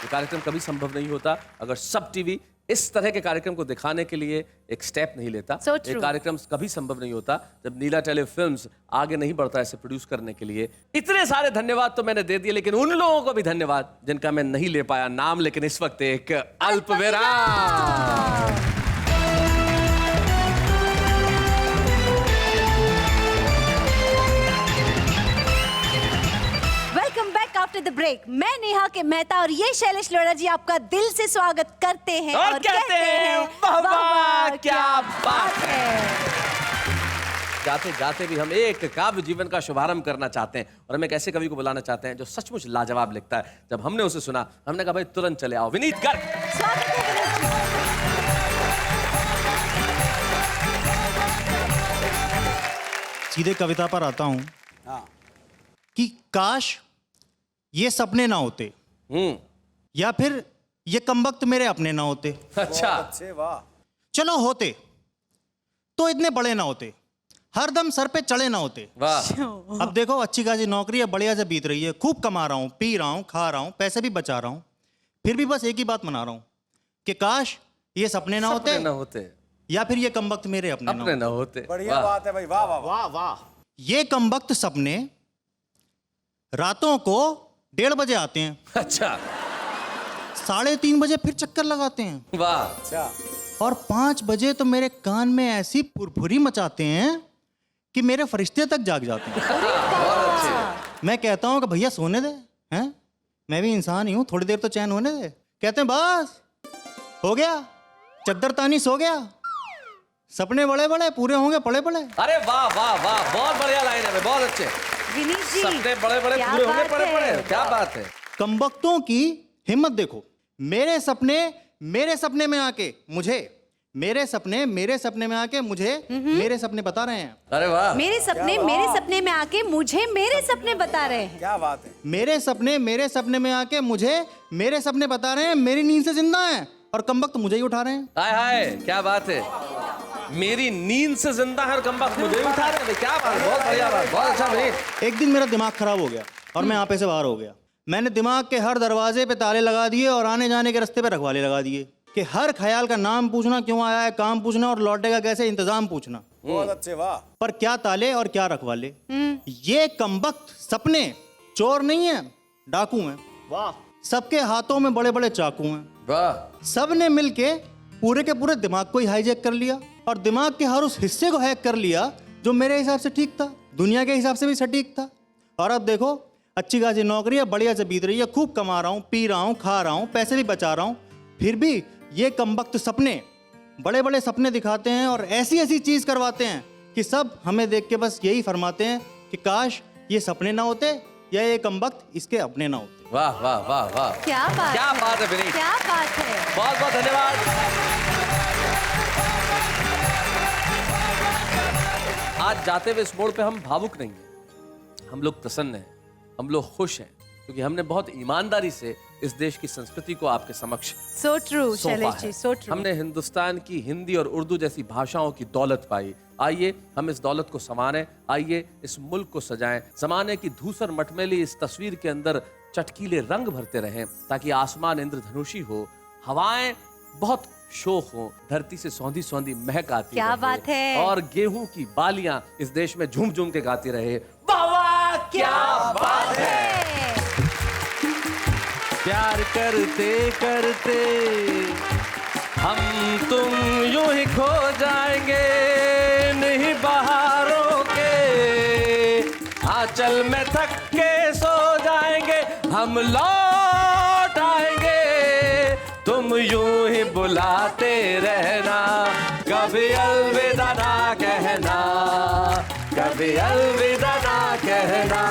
ये कार्यक्रम कभी संभव नहीं होता अगर सब टीवी इस तरह के कार्यक्रम को दिखाने के लिए एक स्टेप नहीं लेता। ये कार्यक्रम कभी संभव नहीं होता जब नीला टेलीफिल्म्स आगे नहीं बढ़ता इसे प्रोड्यूस करने के लिए। इतने सारे धन्यवाद तो मैंने दे दिए, लेकिन उन लोगों को भी धन्यवाद जिनका मैं नहीं ले पाया नाम, लेकिन इस वक्त एक अल्पविराम। आफ्टर द ब्रेक मैं नेहा के मेहता और ये शैलेश लोढ़ा जी आपका दिल से स्वागत करते हैं और कहते हैं वाह वाह क्या बात है। जाते जाते भी हम एक काव्य जीवन का शुभारंभ करना चाहते हैं और हम एक ऐसे कवि को बुलाना चाहते हैं जो सचमुच लाजवाब लिखता है। जब हमने उसे सुना हमने कहा भाई तुरंत चले आओ, विनीत गर्ग। स्वागत है विनीत जी। सीधे कविता पर आता हूं कि काश ये सपने ना होते या फिर ये कमबख्त मेरे अपने ना होते। अच्छा, वाह। चलो होते तो इतने बड़े ना होते, हरदम सर पे चढ़े ना होते। वाह। अब देखो अच्छी खासी नौकरी है, बढ़िया से बीत रही है, खूब कमा रहा हूं, पी रहा हूं, खा रहा हूं, पैसे भी बचा रहा हूं, फिर भी बस एक ही बात मना रहा हूं कि काश ये सपने ना होते या फिर ये कमबख्त मेरे अपने ना होते। बढ़िया बात है भाई, वाह वाह वाह वाह। ये कमबख्त सपने रातों को 1:30 बजे आते हैं। अच्छा। 3:30 बजे फिर चक्कर लगाते हैं। वाह। अच्छा। और 5 बजे तो मेरे कान में ऐसी फुरफुरी मचाते हैं कि मेरे फरिश्ते तक जाग जाते हैं। बहुत अच्छे। मैं कहता हूँ कि भैया सोने दे, हैं? मैं भी इंसान ही हूँ, थोड़ी देर तो चैन होने दे। कहते हैं बस हो गया, चद्दर तानी सो गया, सपने बड़े बड़े पूरे होंगे पड़े पड़े। अरे वाह वाह वाह, बहुत बढ़िया लाइन है, बहुत अच्छे। विनीत जी, सपने बड़े बड़े पूरे होंगे पड़े पड़े, क्या बात है। कमबख्तों की हिम्मत देखो, मेरे सपने में आके मुझे मेरे सपने में आके मुझे मेरे सपने बता रहे हैं। अरे वाह। मेरे सपने में आके मुझे मेरे सपने बता रहे हैं। क्या बात है। मेरे सपने में आके मुझे मेरे सपने बता रहे हैं, मेरी नींद से जिंदा हैं और कमबख्त मुझे ही उठा रहे हैं। हाय हाय, क्या बात है। मेरी नींद से जिंदा है और कमबख्त मुझे ही उठा रहे हैं, क्या बात है, बहुत बढ़िया बात, बहुत अच्छा विनीत। एक दिन मेरा दिमाग खराब हो गया और मैं आपे से बाहर हो गया। मैंने दिमाग के हर दरवाजे पे ताले लगा दिए और आने जाने के रास्ते पे रखवाले लगा दिए कि हर ख्याल का नाम पूछना, क्यों आया है, काम पूछना और लौटेगा कैसे, इंतजाम पूछना। बहुत अच्छे, वाह। पर क्या ताले और क्या रखवाले। ये कमबख्त सपने चोर नहीं है, डाकू हैं। वाह। सबके हाथों में बड़े बड़े चाकू हैं। वाह। सब ने मिलके पूरे के पूरे दिमाग को ही हाईजैक कर लिया और दिमाग के हर उस हिस्से को हैक कर लिया जो मेरे हिसाब से ठीक था, दुनिया के हिसाब से भी सटीक था। और अब देखो अच्छी खासी नौकरी है, बढ़िया से बीत रही है, खूब कमा रहा हूँ, पी रहा हूँ, खा रहा हूँ, पैसे भी बचा रहा हूँ, फिर भी ये कमबख्त सपने बड़े बड़े सपने दिखाते हैं और ऐसी ऐसी चीज करवाते हैं कि सब हमें देख के बस यही फरमाते हैं कि काश ये सपने ना होते या ये कमबख्त इसके अपने ना होते। वाह वाह वाह वाह, क्या बात है विनीत, क्या बात है। बहुत बहुत धन्यवाद। आज जाते हुए इस मोड़ पे हम भावुक नहीं हैं, हम लोग प्रसन्न हैं, हम लोग खुश हैं, क्योंकि हमने बहुत ईमानदारी से इस देश की संस्कृति को आपके समक्ष So true, Shailesh ji, so true। हमने हिंदुस्तान की हिंदी और उर्दू जैसी भाषाओं की दौलत पाई। आइए हम इस दौलत को संवारें, आइए इस मुल्क को सजाएं, जमाने की धूसर मटमैली इस तस्वीर के अंदर चटकीले रंग भरते रहें ताकि आसमान इंद्रधनुषी हो, हवाएं बहुत शोक हो, धरती से सौंधी सौंधी महक आती क्या रहे बात है। और गेहूं की बालियां इस देश में झूम झूम के गाती रहे। वाह वाह क्या बात है। प्यार करते करते हम तुम यूं ही खो जाएंगे, नहीं बहारों के आंचल में थक के सो जाएंगे, हम लौट आएंगे, तुम यूं ही बुलाते रहना, कभी अलविदा ना कहना, कभी अलविदा ना कहना।